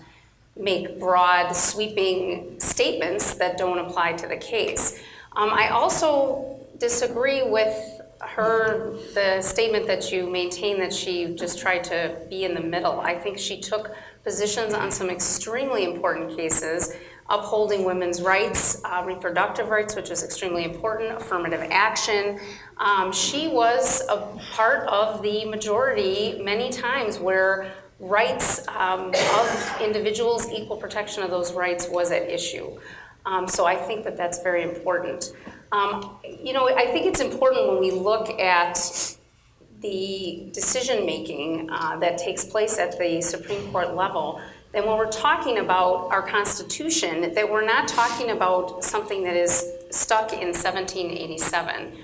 C: make broad, sweeping statements that don't apply to the case. I also disagree with the statement that you maintain that she just tried to be in the middle. I think she took positions on some extremely important cases, upholding women's rights, reproductive rights, which is extremely important, affirmative action. She was a part of the majority many times where rights of individuals, equal protection of those rights was at issue. So I think that that's very important. I think it's important when we look at the decision-making that takes place at the Supreme Court level, then when we're talking about our Constitution, that we're not talking about something that is stuck in 1787,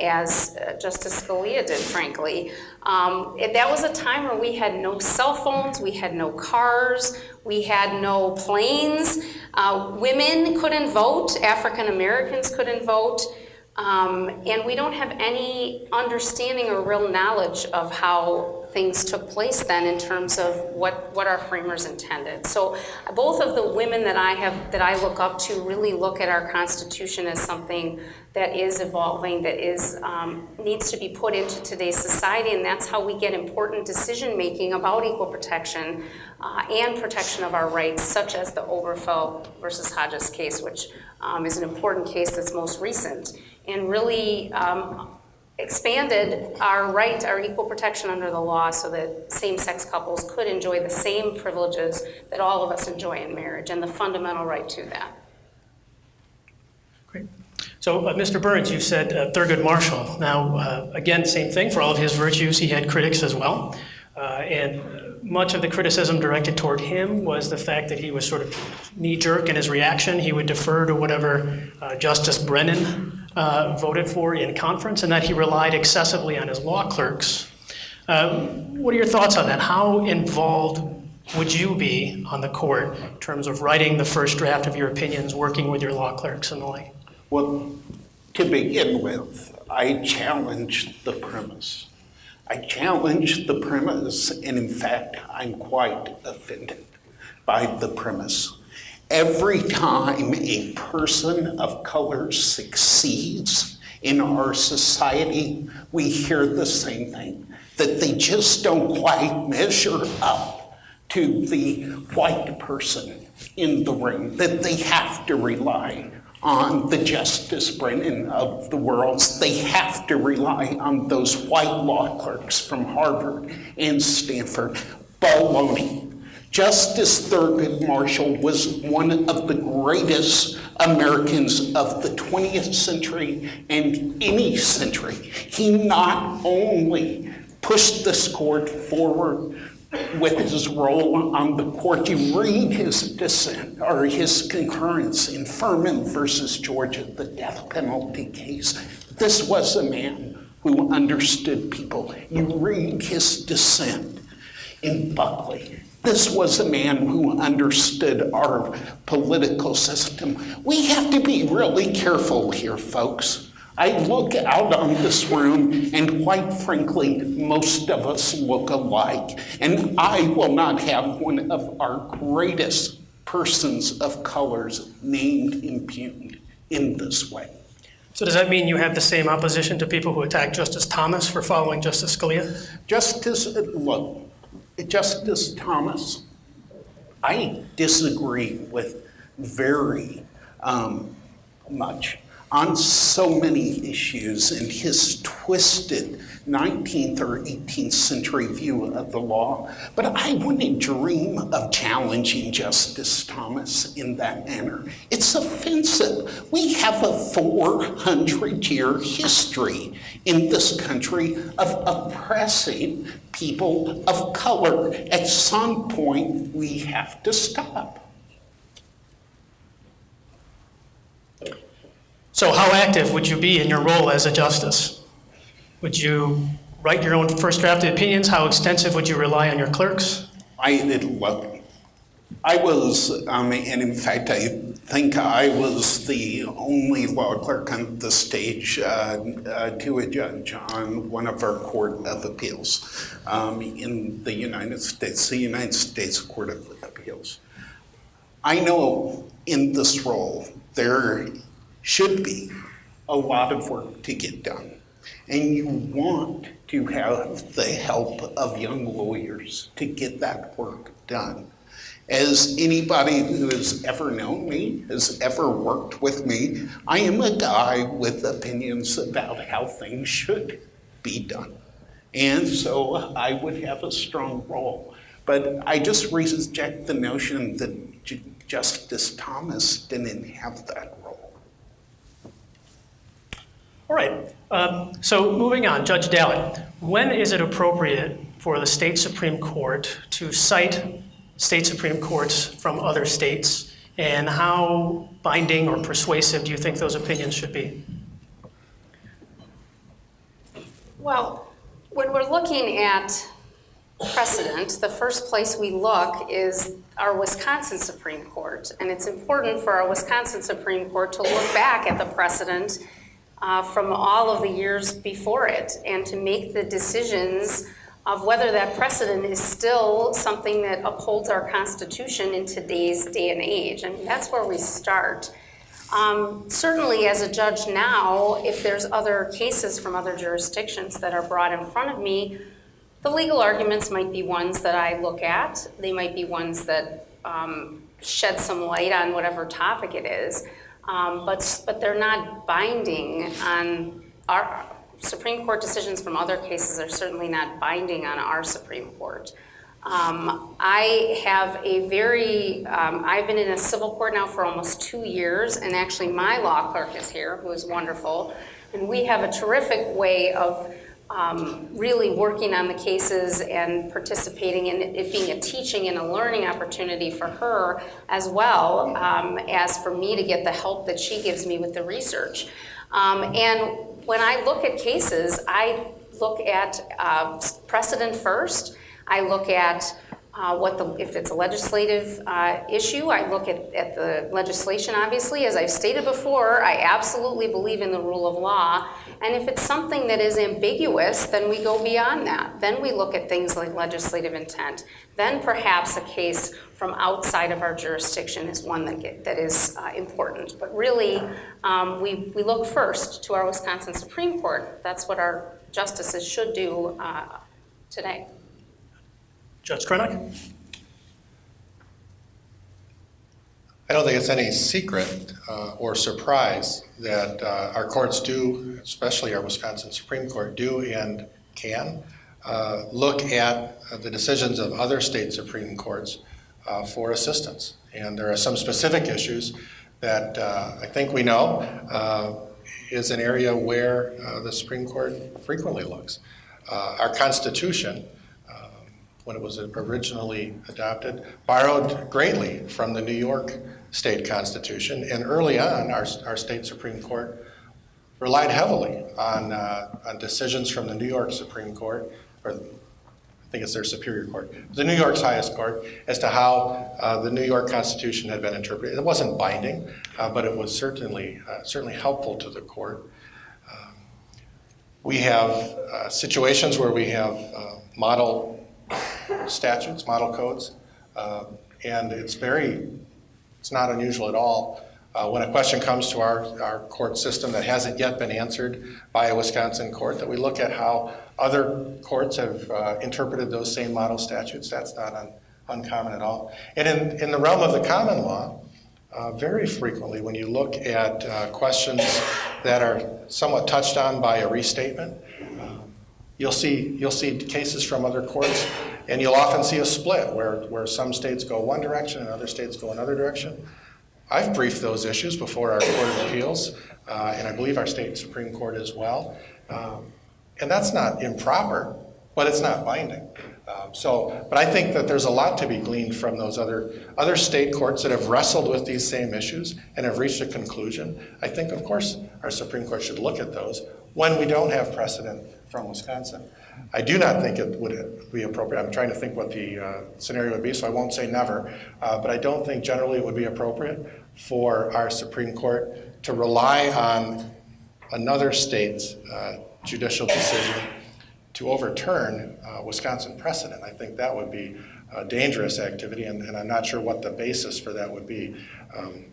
C: as Justice Scalia did, frankly. That was a time where we had no cell phones, we had no cars, we had no planes. Women couldn't vote, African Americans couldn't vote, and we don't have any understanding or real knowledge of how things took place then in terms of what our framers intended. So both of the women that I look up to really look at our Constitution as something that is evolving, that is needs to be put into today's society, and that's how we get important decision making about equal protection and protection of our rights, such as the Obergefell versus Hodges case, which is an important case that's most recent, and really expanded our equal protection under the law so that same-sex couples could enjoy the same privileges that all of us enjoy in marriage and the fundamental right to that.
B: Great. So, Mr. Burns, you said Thurgood Marshall. Now, again, same thing. For all of his virtues, he had critics as well. And much of the criticism directed toward him was the fact that he was sort of knee-jerk in his reaction. He would defer to whatever Justice Brennan voted for in conference, and that he relied excessively on his law clerks. What are your thoughts on that? How involved would you be on the court in terms of writing the first draft of your opinions, working with your law clerks and the like?
D: Well, to begin with, I challenge the premise. I challenge the premise, and in fact, I'm quite offended by the premise. Every time a person of color succeeds in our society, we hear the same thing, that they just don't quite measure up to the white person in the room, that they have to rely on the Justice Brennan of the world. They have to rely on those white law clerks from Harvard and Stanford. Baloney. Justice Thurgood Marshall was one of the greatest Americans of the 20th century and any century. He not only pushed this court forward with his role on the court. You read his dissent or his concurrence in Furman versus Georgia, the death penalty case. This was a man who understood people. You read his dissent in Buckley. This was a man who understood our political system. We have to be really careful here, folks. I look out on this room, and quite frankly, most of us look alike. And I will not have one of our greatest persons of colors named impugned in this way.
B: So does that mean you have the same opposition to people who attack Justice Thomas for following Justice Scalia?
D: Justice Thomas, I disagree with very much on so many issues in his twisted 19th or 18th century view of the law, but I wouldn't dream of challenging Justice Thomas in that manner. It's offensive. We have a 400-year history in this country of oppressing people of color. At some point, we have to stop.
B: So how active would you be in your role as a justice? Would you write your own first drafted opinions? How extensive would you rely on your clerks?
D: I was, and in fact, I think I was the only law clerk on the stage to a judge on one of our Court of Appeals in the United States Court of Appeals. I know in this role there should be a lot of work to get done, and you want to have the help of young lawyers to get that work done. As anybody who has ever known me, has ever worked with me, I am a guy with opinions about how things should be done. And so I would have a strong role. But I just reject the notion that Justice Thomas didn't have that role.
B: All right, so moving on, Judge Dalit, when is it appropriate for the state Supreme Court to cite state Supreme Courts from other states, and how binding or persuasive do you think those opinions should be?
C: Well, when we're looking at precedent, the first place we look is our Wisconsin Supreme Court. And it's important for our Wisconsin Supreme Court to look back at the precedent from all of the years before it and to make the decisions of whether that precedent is still something that upholds our Constitution in today's day and age. And that's where we start. Certainly as a judge now, if there's other cases from other jurisdictions that are brought in front of me, the legal arguments might be ones that I look at. They might be ones that shed some light on whatever topic it is, but they're not binding on our Supreme Court decisions from other cases are certainly not binding on our Supreme Court. I have a very, I've been in a civil court now for almost 2 years, and actually my law clerk is here, who is wonderful, and we have a terrific way of really working on the cases and participating in it being a teaching and a learning opportunity for her as well as for me to get the help that she gives me with the research. And when I look at cases, I look at precedent first. I look at if it's a legislative issue, I look at the legislation, obviously. As I've stated before, I absolutely believe in the rule of law. And if it's something that is ambiguous, then we go beyond that. Then we look at things like legislative intent. Then perhaps a case from outside of our jurisdiction is one that is important. But really, we look first to our Wisconsin Supreme Court. That's what our justices should do today.
B: Judge Screnock?
E: I don't think it's any secret or surprise that our courts do, especially our Wisconsin Supreme Court, do and can look at the decisions of other state Supreme Courts for assistance. And there are some specific issues that I think we know is an area where the Supreme Court frequently looks. Our Constitution, when it was originally adopted, borrowed greatly from the New York State Constitution, and early on, our state Supreme Court relied heavily on decisions from the New York Supreme Court, or I think it's their Superior Court, the New York's highest court, as to how the New York Constitution had been interpreted. It wasn't binding, but it was certainly helpful to the court. We have situations where we have model statutes, model codes, and it's not unusual at all when a question comes to our court system that hasn't yet been answered by a Wisconsin court, that we look at how other courts have interpreted those same model statutes. That's not uncommon at all. And in the realm of the common law, very frequently when you look at questions that are somewhat touched on by a restatement, you'll see cases from other courts, and you'll often see a split where some states go one direction and other states go another direction. I've briefed those issues before our Court of Appeals, and I believe our state Supreme Court as well. And that's not improper, but it's not binding. But I think that there's a lot to be gleaned from those other state courts that have wrestled with these same issues and have reached a conclusion. I think, of course, our Supreme Court should look at those when we don't have precedent from Wisconsin. I do not think it would be appropriate. I'm trying to think what the scenario would be, so I won't say never, but I don't think generally it would be appropriate for our Supreme Court to rely on another state's judicial decision to overturn Wisconsin precedent. I think that would be a dangerous activity, and I'm not sure what the basis for that would be.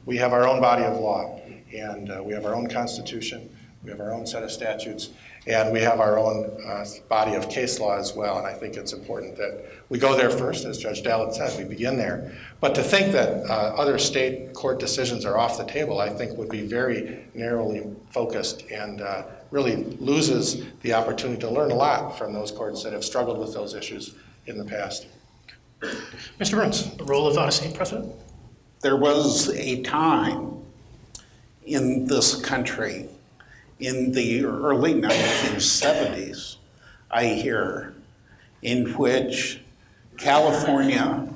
E: We have our own body of law, and we have our own Constitution, we have our own set of statutes, and we have our own body of case law as well, and I think it's important that we go there first, as Judge Dalit said, we begin there. But to think that other state court decisions are off the table, I think would be very narrowly focused and really loses the opportunity to learn a lot from those courts that have struggled with those issues in the past.
B: Mr. Burns, the role of state precedent?
D: There was a time in this country in the early 1970s, I hear, in which California,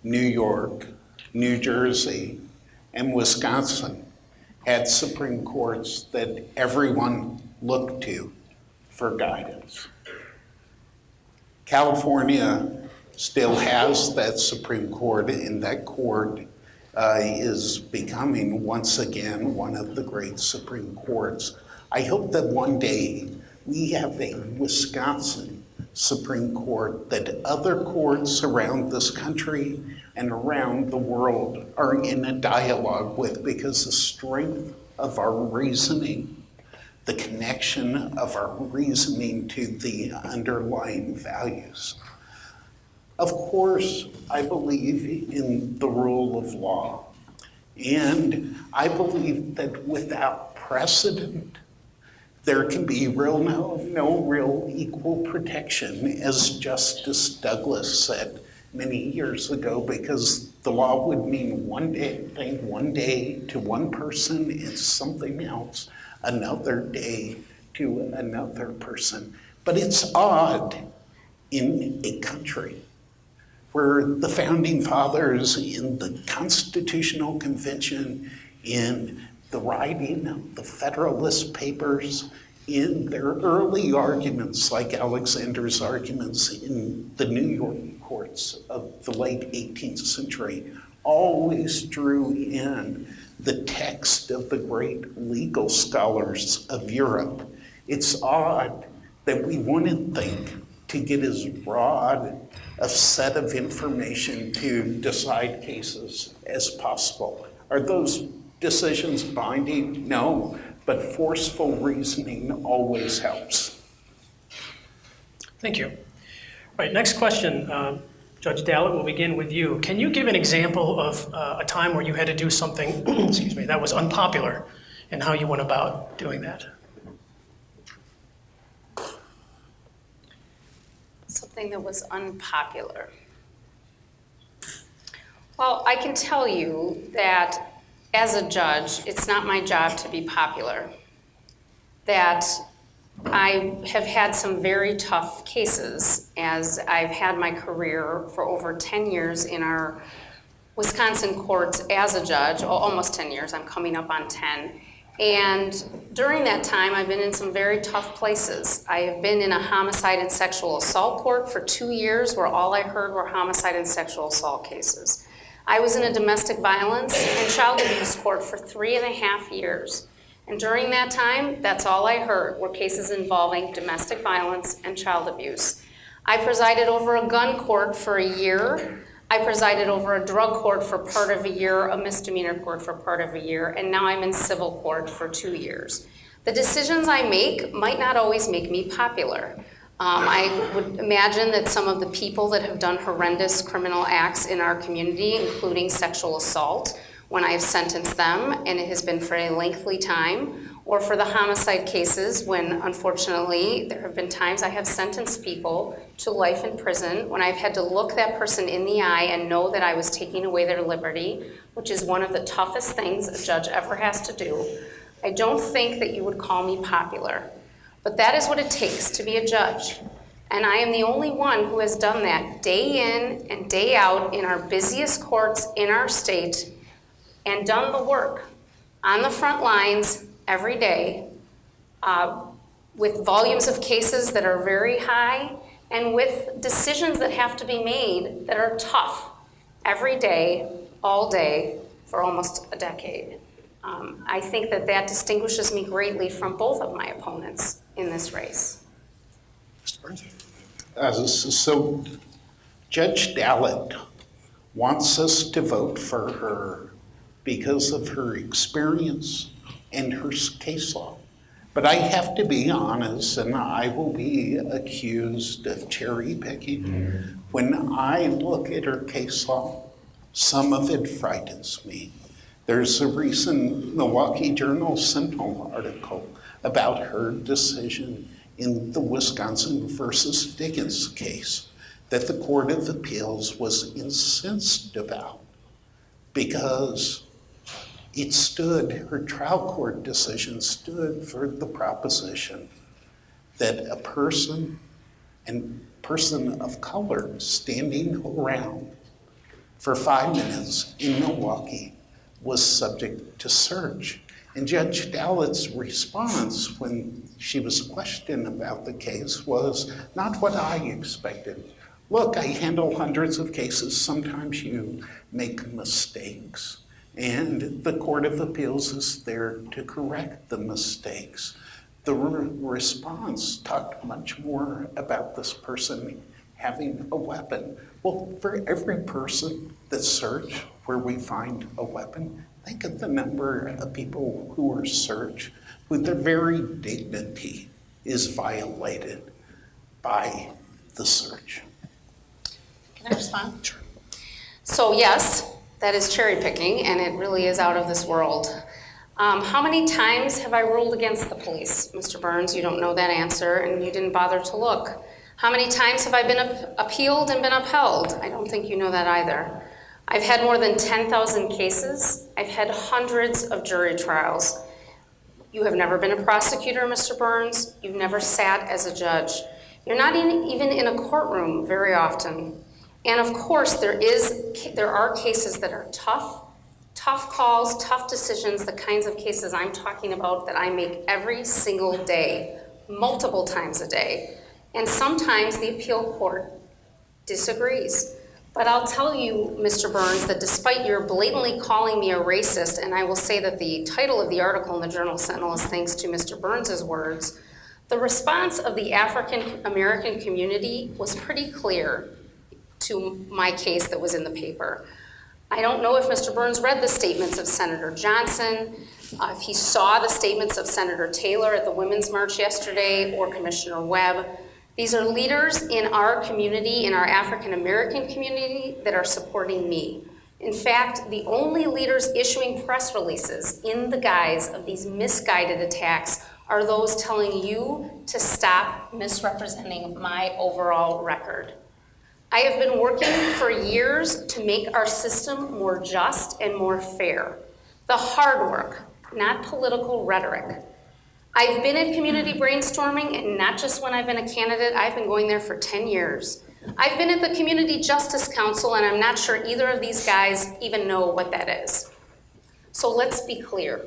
D: New York, New Jersey, and Wisconsin had Supreme Courts that everyone looked to for guidance. California still has that Supreme Court, and that court is becoming once again one of the great Supreme Courts. I hope that one day we have a Wisconsin Supreme Court that other courts around this country and around the world are in a dialogue with, because the strength of our reasoning, the connection of our reasoning to the underlying values. Of course, I believe in the rule of law, and I believe that without precedent, there can be no real equal protection, as Justice Douglas said many years ago, because the law would mean one day to one person and something else another day to another person. But it's odd in a country where the founding fathers in the Constitutional Convention, in the writing of the Federalist Papers, in their early arguments, like Alexander's arguments in the New York courts of the late 18th century, always drew in the text of the great legal scholars of Europe. It's odd that we wouldn't think to get as broad a set of information to decide cases as possible. Are those decisions binding? No, but forceful reasoning always helps.
B: Thank you. All right, next question. Judge Dalit, we'll begin with you. Can you give an example of a time where you had to do something, excuse me, that was unpopular, and how you went about doing that?
C: Something that was unpopular. Well, I can tell you that as a judge, it's not my job to be popular. That I have had some very tough cases, as I've had my career for over 10 years in our Wisconsin courts as a judge, almost 10 years, I'm coming up on 10. And during that time, I've been in some very tough places. I have been in a homicide and sexual assault court for 2 years, where all I heard were homicide and sexual assault cases. I was in a domestic violence and child abuse court for 3.5 years. And during that time, that's all I heard were cases involving domestic violence and child abuse. I presided over a gun court for a year. I presided over a drug court for part of a year, a misdemeanor court for part of a year, and now I'm in civil court for 2 years. The decisions I make might not always make me popular. I would imagine that some of the people that have done horrendous criminal acts in our community, including sexual assault, when I've sentenced them, and it has been for a lengthy time, or for the homicide cases when, unfortunately, there have been times I have sentenced people to life in prison when I've had to look that person in the eye and know that I was taking away their liberty, which is one of the toughest things a judge ever has to do. I don't think that you would call me popular, but that is what it takes to be a judge. And I am the only one who has done that day in and day out in our busiest courts in our state, and done the work on the front lines every day, with volumes of cases that are very high, and with decisions that have to be made that are tough every day, all day, for almost a decade. I think that that distinguishes me greatly from both of my opponents in this race.
E: Mr. Burns?
D: So Judge Dalit wants us to vote for her because of her experience and her case law. But I have to be honest, and I will be accused of cherry picking. When I look at her case law, some of it frightens me. There's a recent Milwaukee Journal Sentinel article about her decision in the Wisconsin versus Dickens case that the Court of Appeals was incensed about because her trial court decision stood for the proposition that a person of color standing around for 5 minutes in Milwaukee was subject to search. And Judge Dalit's response when she was questioned about the case was not what I expected. Look, I handle hundreds of cases. Sometimes you make mistakes. And the Court of Appeals is there to correct the mistakes. The response talked much more about this person having a weapon. Well, for every person that's searched where we find a weapon, think of the number of people who are searched who their very dignity is violated by the search.
C: Can I respond? Sure. So yes, that is cherry picking, and it really is out of this world. How many times have I ruled against the police? Mr. Burns, you don't know that answer, and you didn't bother to look. How many times have I been appealed and been upheld? I don't think you know that either. I've had more than 10,000 cases. I've had hundreds of jury trials. You have never been a prosecutor, Mr. Burns. You've never sat as a judge. You're not even in a courtroom very often. And of course, there are cases that are tough calls, tough decisions, the kinds of cases I'm talking about that I make every single day, multiple times a day. And sometimes the appeal court disagrees. But I'll tell you, Mr. Burns, that despite your blatantly calling me a racist, and I will say that the title of the article in the Journal Sentinel is thanks to Mr. Burns's words, the response of the African American community was pretty clear to my case that was in the paper. I don't know if Mr. Burns read the statements of Senator Johnson, if he saw the statements of Senator Taylor at the Women's March yesterday, or Commissioner Webb. These are leaders in our community, in our African American community, that are supporting me. In fact, the only leaders issuing press releases in the guise of these misguided attacks are those telling you to stop misrepresenting my overall record. I have been working for years to make our system more just and more fair. The hard work, not political rhetoric. I've been at community brainstorming, and not just when I've been a candidate, I've been going there for 10 years. I've been at the Community Justice Council, and I'm not sure either of these guys even know what that is. So let's be clear.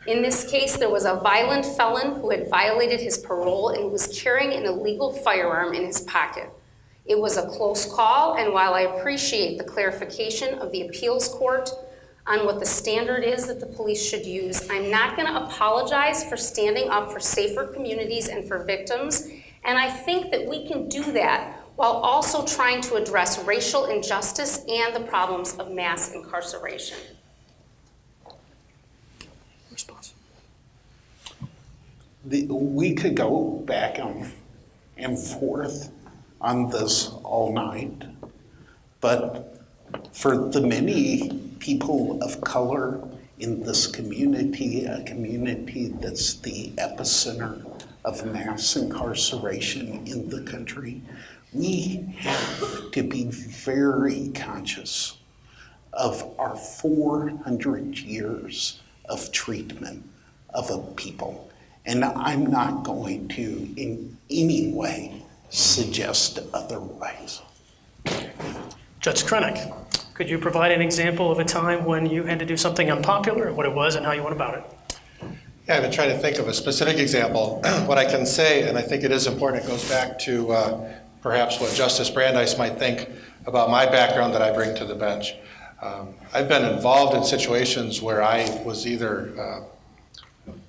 C: In this case, there was a violent felon who had violated his parole and was carrying an illegal firearm in his pocket. It was a close call, and while I appreciate the clarification of the appeals court on what the standard is that the police should use, I'm not going to apologize for standing up for safer communities and for victims, and I think that we can do that while also trying to address racial injustice and the problems of mass incarceration.
E: Response.
D: We could go back and forth on this all night, but for the many people of color in this community, a community that's the epicenter of mass incarceration in the country, we have to be very conscious of our 400 years of treatment of a people. And I'm not going to in any way suggest otherwise.
B: Judge Screnock, could you provide an example of a time when you had to do something unpopular, what it was, and how you went about it?
E: Yeah, I've been trying to think of a specific example. What I can say, and I think it is important, it goes back to perhaps what Justice Brandeis might think about my background that I bring to the bench. I've been involved in situations where I was either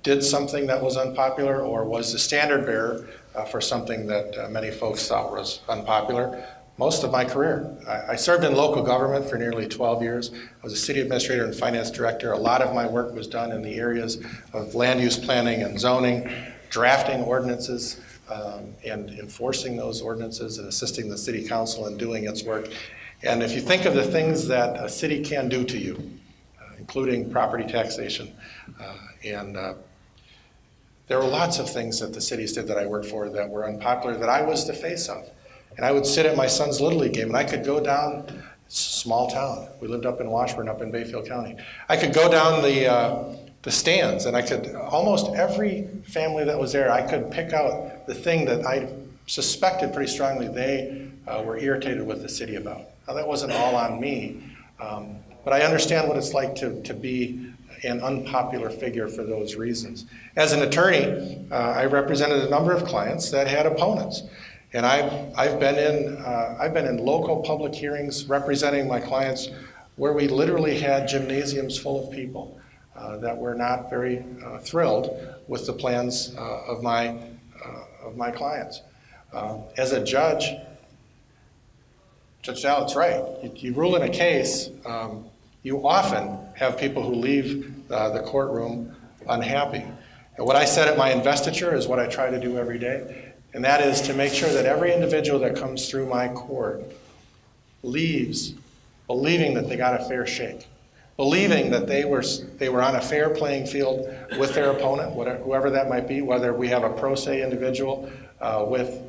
E: did something that was unpopular or was the standard bearer for something that many folks thought was unpopular. Most of my career. I served in local government for nearly 12 years. I was a city administrator and finance director. A lot of my work was done in the areas of land use planning and zoning, drafting ordinances, and enforcing those ordinances and assisting the city council in doing its work. And if you think of the things that a city can do to you, including property taxation, there were lots of things that the cities did that I worked for that were unpopular that I was the face of. And I would sit at my son's Little League game, and I could go down, small town. We lived up in Washburn, up in Bayfield County. I could go down the stands, and I could, almost every family that was there, I could pick out the thing that I suspected pretty strongly they were irritated with the city about. Now, that wasn't all on me, but I understand what it's like to be an unpopular figure for those reasons. As an attorney, I represented a number of clients that had opponents. And I've been in local public hearings representing my clients where we literally had gymnasiums full of people that were not very thrilled with the plans of my clients. As a judge, Judge Dallet's right. You rule in a case, you often have people who leave the courtroom unhappy. And what I said at my investiture is what I try to do every day. And that is to make sure that every individual that comes through my court leaves believing that they got a fair shake, believing that they were on a fair playing field with their opponent, whoever that might be, whether we have a pro se individual with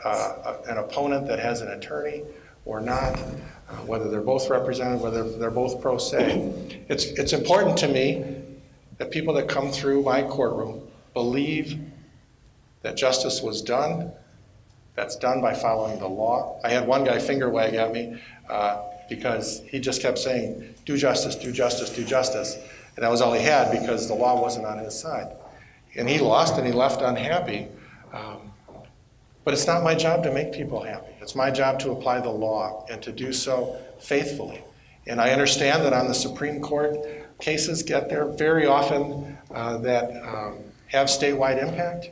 E: an opponent that has an attorney or not, whether they're both represented, whether they're both pro se. It's important to me that people that come through my courtroom believe that justice was done. That's done by following the law. I had one guy finger wag at me because he just kept saying, do justice, do justice, do justice. And that was all he had because the law wasn't on his side. And he lost and he left unhappy. But it's not my job to make people happy. It's my job to apply the law and to do so faithfully. And I understand that on the Supreme Court, cases get there very often that have statewide impact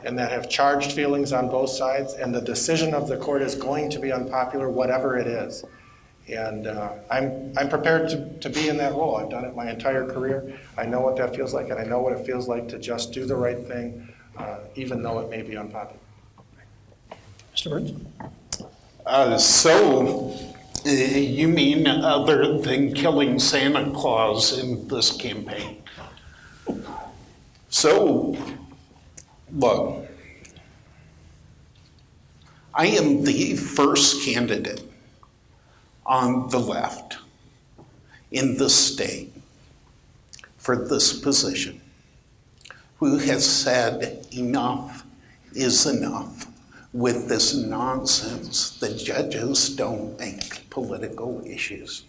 E: and that have charged feelings on both sides, and the decision of the court is going to be unpopular, whatever it is. And I'm prepared to be in that role. I've done it my entire career. I know what that feels like, and I know what it feels like to just do the right thing, even though it may be unpopular.
B: Mr. Burns?
D: You mean other than killing Santa Claus in this campaign? So, look, I am the first candidate on the left in the state for this position who has said enough is enough with this nonsense that judges don't make political decisions.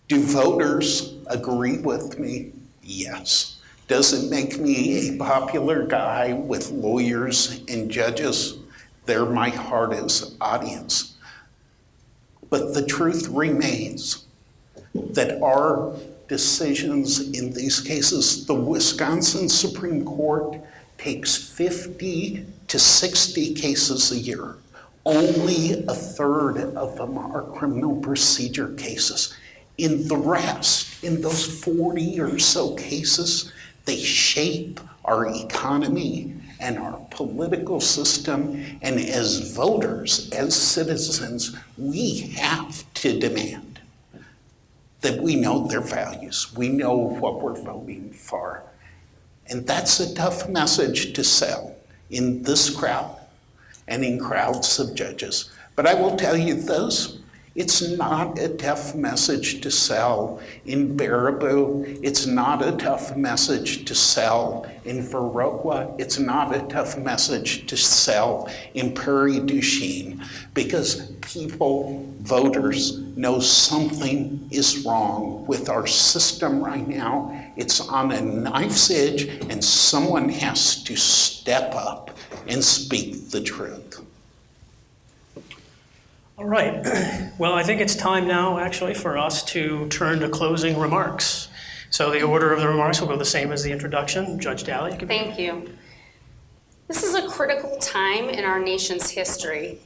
D: Do voters agree with me? Yes. Does it make me a popular guy with lawyers and judges? They're my hardest audience. But the truth remains that our decisions in these cases, the Wisconsin Supreme Court takes 50 to 60 cases a year. Only a third of them are criminal procedure cases. In the rest, in those 40 or so cases, they shape our economy and our political system. And as voters, as citizens, we have to demand that we know their values. We know what we're voting for. And that's a tough message to sell in this crowd and in crowds of judges. But I will tell you this, It's not a tough message to sell in Baraboo. It's not a tough message to sell in Viroqua. It's not a tough message to sell in Prairie du Chien, because people, voters, know something is wrong with our system right now. It's on a knife's edge, and someone has to step up and speak the truth.
B: All right. Well, I think it's time now, actually, for us to turn to closing remarks. So the order of the remarks will go the same as the introduction. Judge Dahle, you can begin.
C: Thank you. This is a critical time in our nation's history.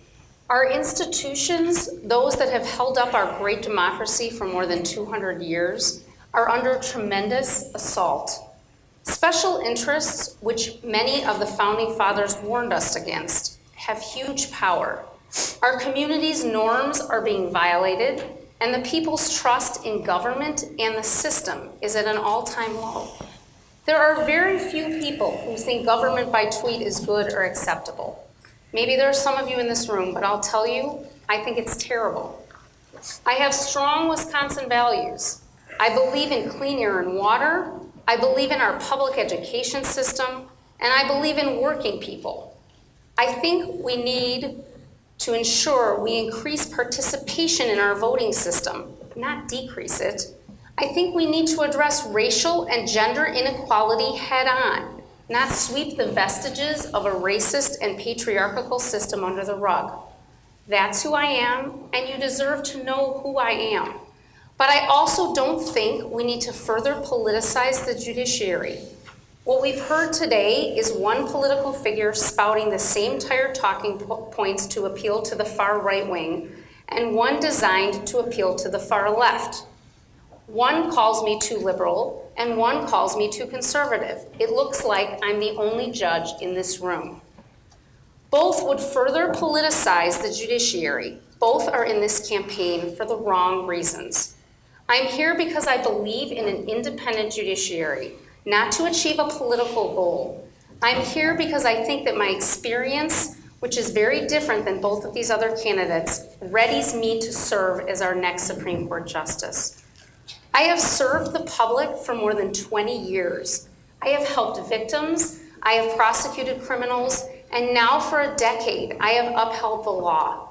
C: Our institutions, those that have held up our great democracy for more than 200 years, are under tremendous assault. Special interests, which many of the founding fathers warned us against, have huge power. Our community's norms are being violated, and the people's trust in government and the system is at an all-time low. There are very few people who think government by tweet is good or acceptable. Maybe there are some of you in this room, but I'll tell you, I think it's terrible. I have strong Wisconsin values. I believe in clean air and water. I believe in our public education system, and I believe in working people. I think we need to ensure we increase participation in our voting system, not decrease it. I think we need to address racial and gender inequality head-on, not sweep the vestiges of a racist and patriarchal system under the rug. That's who I am, and you deserve to know who I am. But I also don't think we need to further politicize the judiciary. What we've heard today is one political figure spouting the same tired talking points to appeal to the far right wing, and one designed to appeal to the far left. One calls me too liberal, and one calls me too conservative. It looks like I'm the only judge in this room. Both would further politicize the judiciary. Both are in this campaign for the wrong reasons. I'm here because I believe in an independent judiciary, not to achieve a political goal. I'm here because I think that my experience, which is very different than both of these other candidates, readies me to serve as our next Supreme Court Justice. I have served the public for more than 20 years. I have helped victims, I have prosecuted criminals, and now for a decade, I have upheld the law.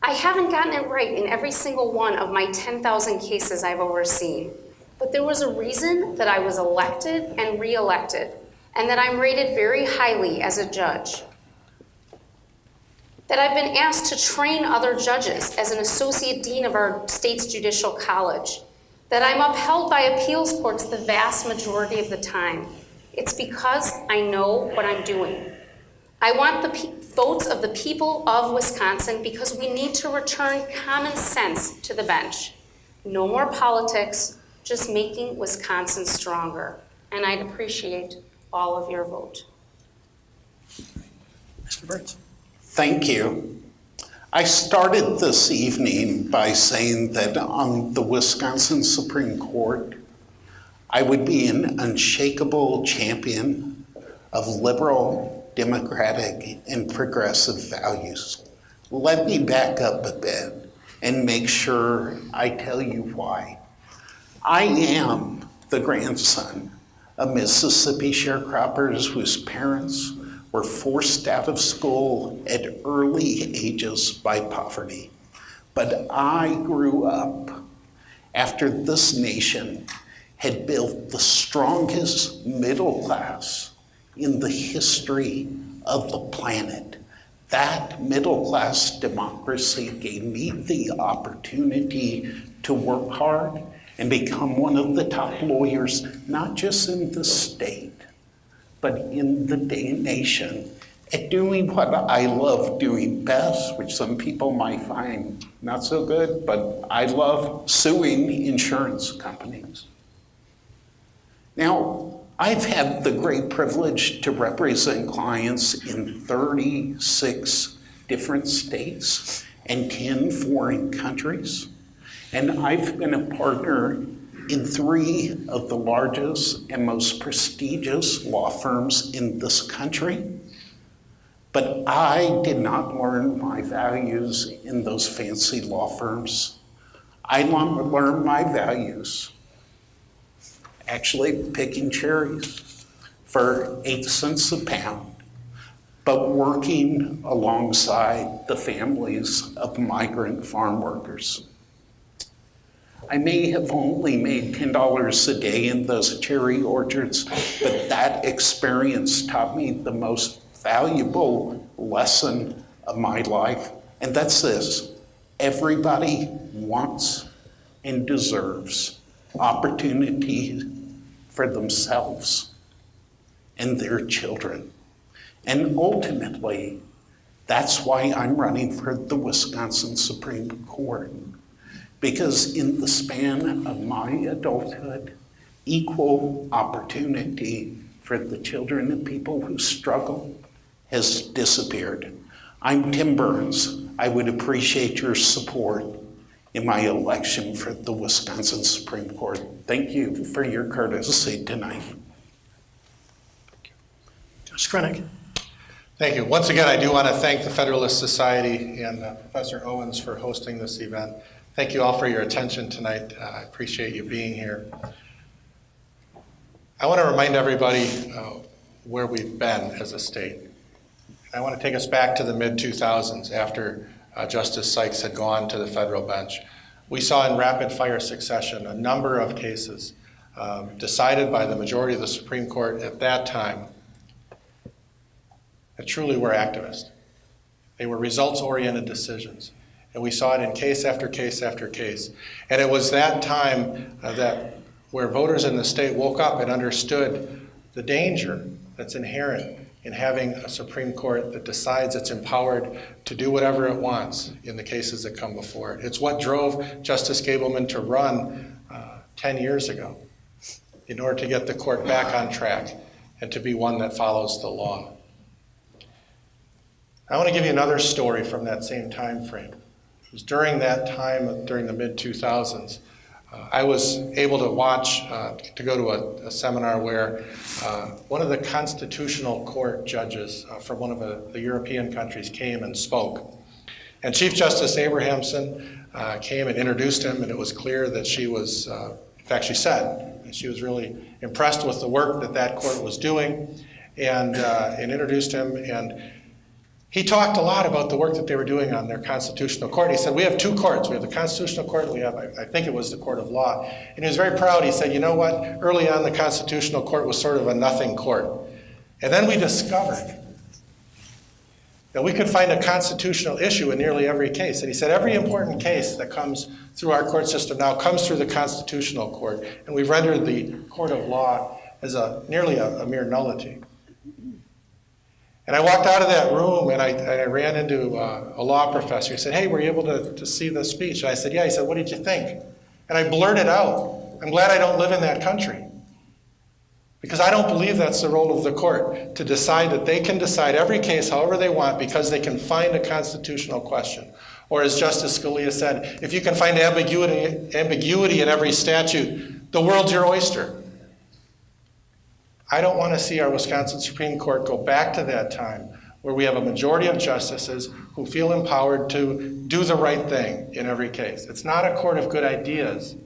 C: I haven't gotten it right in every single one of my 10,000 cases I've overseen. But there was a reason that I was elected and re-elected, and that I'm rated very highly as a judge. That I've been asked to train other judges as an associate dean of our state's judicial college. That I'm upheld by appeals courts the vast majority of the time. It's because I know what I'm doing. I want the votes of the people of Wisconsin because we need to return common sense to the bench. No more politics, just making Wisconsin stronger. And I'd appreciate all of your vote.
B: Mr. Burns.
D: Thank you. I started this evening by saying that on the Wisconsin Supreme Court, I would be an unshakable champion of liberal, democratic, and progressive values. Let me back up a bit and make sure I tell you why. I am the grandson of Mississippi sharecroppers whose parents were forced out of school at early ages by poverty. But I grew up after this nation had built the strongest middle class in the history of the planet. That middle class democracy gave me the opportunity to work hard and become one of the top lawyers, not just in the state, but in the nation, at doing what I love doing best, which some people might find not so good, but I love suing insurance companies. Now, I've had the great privilege to represent clients in 36 different states and 10 foreign countries. And I've been a partner in 3 of the largest and most prestigious law firms in this country. But I did not learn my values in those fancy law firms. I learned my values actually picking cherries for 8 cents a pound, but working alongside the families of migrant farm workers. I may have only made $10 a day in those cherry orchards, but that experience taught me the most valuable lesson of my life, and that's this: everybody wants and deserves opportunity for themselves and their children. And ultimately, that's why I'm running for the Wisconsin Supreme Court. Because in the span of my adulthood, equal opportunity for the children of people who struggle has disappeared. I'm Tim Burns. I would appreciate your support in my election for the Wisconsin Supreme Court. Thank you for your courtesy tonight.
B: Judge Screnock.
E: Thank you. Once again, I do want to thank the Federalist Society and Professor Owens for hosting this event. Thank you all for your attention tonight. I appreciate you being here. I want to remind everybody where we've been as a state. I want to take us back to the mid-2000s after Justice Sykes had gone to the federal bench. We saw in rapid fire succession a number of cases decided by the majority of the Supreme Court at that time that truly were activist. They were results-oriented decisions. And we saw it in case after case after case. And it was that time where voters in the state woke up and understood the danger that's inherent in having a Supreme Court that decides it's empowered to do whatever it wants in the cases that come before it. It's what drove Justice Gableman to run 10 years ago in order to get the court back on track and to be one that follows the law. I want to give you another story from that same time frame. It was during that time, during the mid-2000s, I was able to go to a seminar where one of the constitutional court judges from one of the European countries came and spoke. And Chief Justice Abrahamson came and introduced him, and it was clear that she was, in fact, she said, she was really impressed with the work that court was doing, and introduced him. And he talked a lot about the work that they were doing on their constitutional court. He said, we have 2 courts. We have the constitutional court, and we have, I think it was the court of law. And he was very proud. He said, you know what? Early on, the constitutional court was sort of a nothing court. And then we discovered that we could find a constitutional issue in nearly every case. And he said, every important case that comes through our court system now comes through the constitutional court. And we've rendered the court of law as nearly a mere nullity. And I walked out of that room and I ran into a law professor. He said, hey, were you able to see the speech? And I said, yeah. He said, what did you think? And I blurted out, I'm glad I don't live in that country. Because I don't believe that's the role of the court, to decide that they can decide every case however they want because they can find a constitutional question. Or as Justice Scalia said, if you can find ambiguity in every statute, the world's your oyster. I don't want to see our Wisconsin Supreme Court go back to that time where we have a majority of justices who feel empowered to do the right thing in every case. It's not a court of good ideas.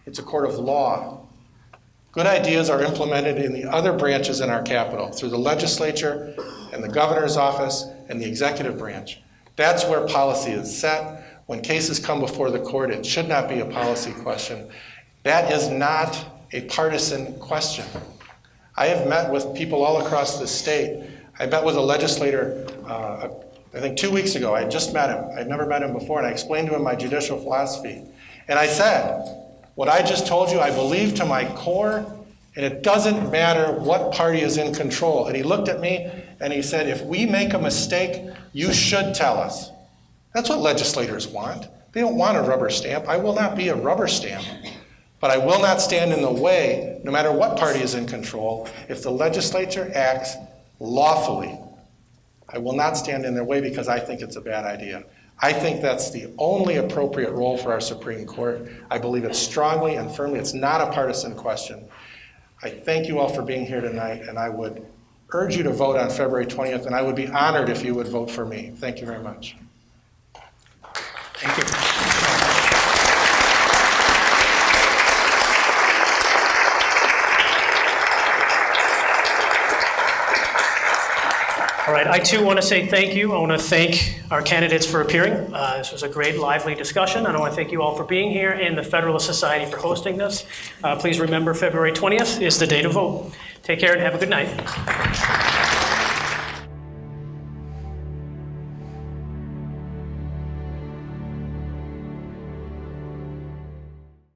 E: It's a court of law. Good ideas are implemented in the other branches in our capital through the legislature and the governor's office and the executive branch. That's where policy is set. When cases come before the court, it should not be a policy question. That is not a partisan question. I have met with people all across the state. I met with a legislator, I think 2 weeks ago. I just met him. I'd never met him before, and I explained to him my judicial philosophy. And I said, what I just told you, I believe to my core, and it doesn't matter what party is in control. And he looked at me and he said, if we make a mistake, you should tell us. That's what legislators want. They don't want a rubber stamp. I will not be a rubber stamp. But I will not stand in the way, no matter what party is in control, if the legislature acts lawfully. I will not stand in their way because I think it's a bad idea. I think that's the only appropriate role for our Supreme Court. I believe it strongly and firmly. It's not a partisan question. I thank you all for being here tonight, and I would urge you to vote on February 20th, and I would be honored if you would vote for me. Thank you very much.
B: Thank you. All right, I too want to say thank you. I want to thank our candidates for appearing. This was a great, lively discussion, and I want to thank you all for being here and the Federalist Society for hosting this. Please remember February 20th is the day to vote. Take care and have a good night.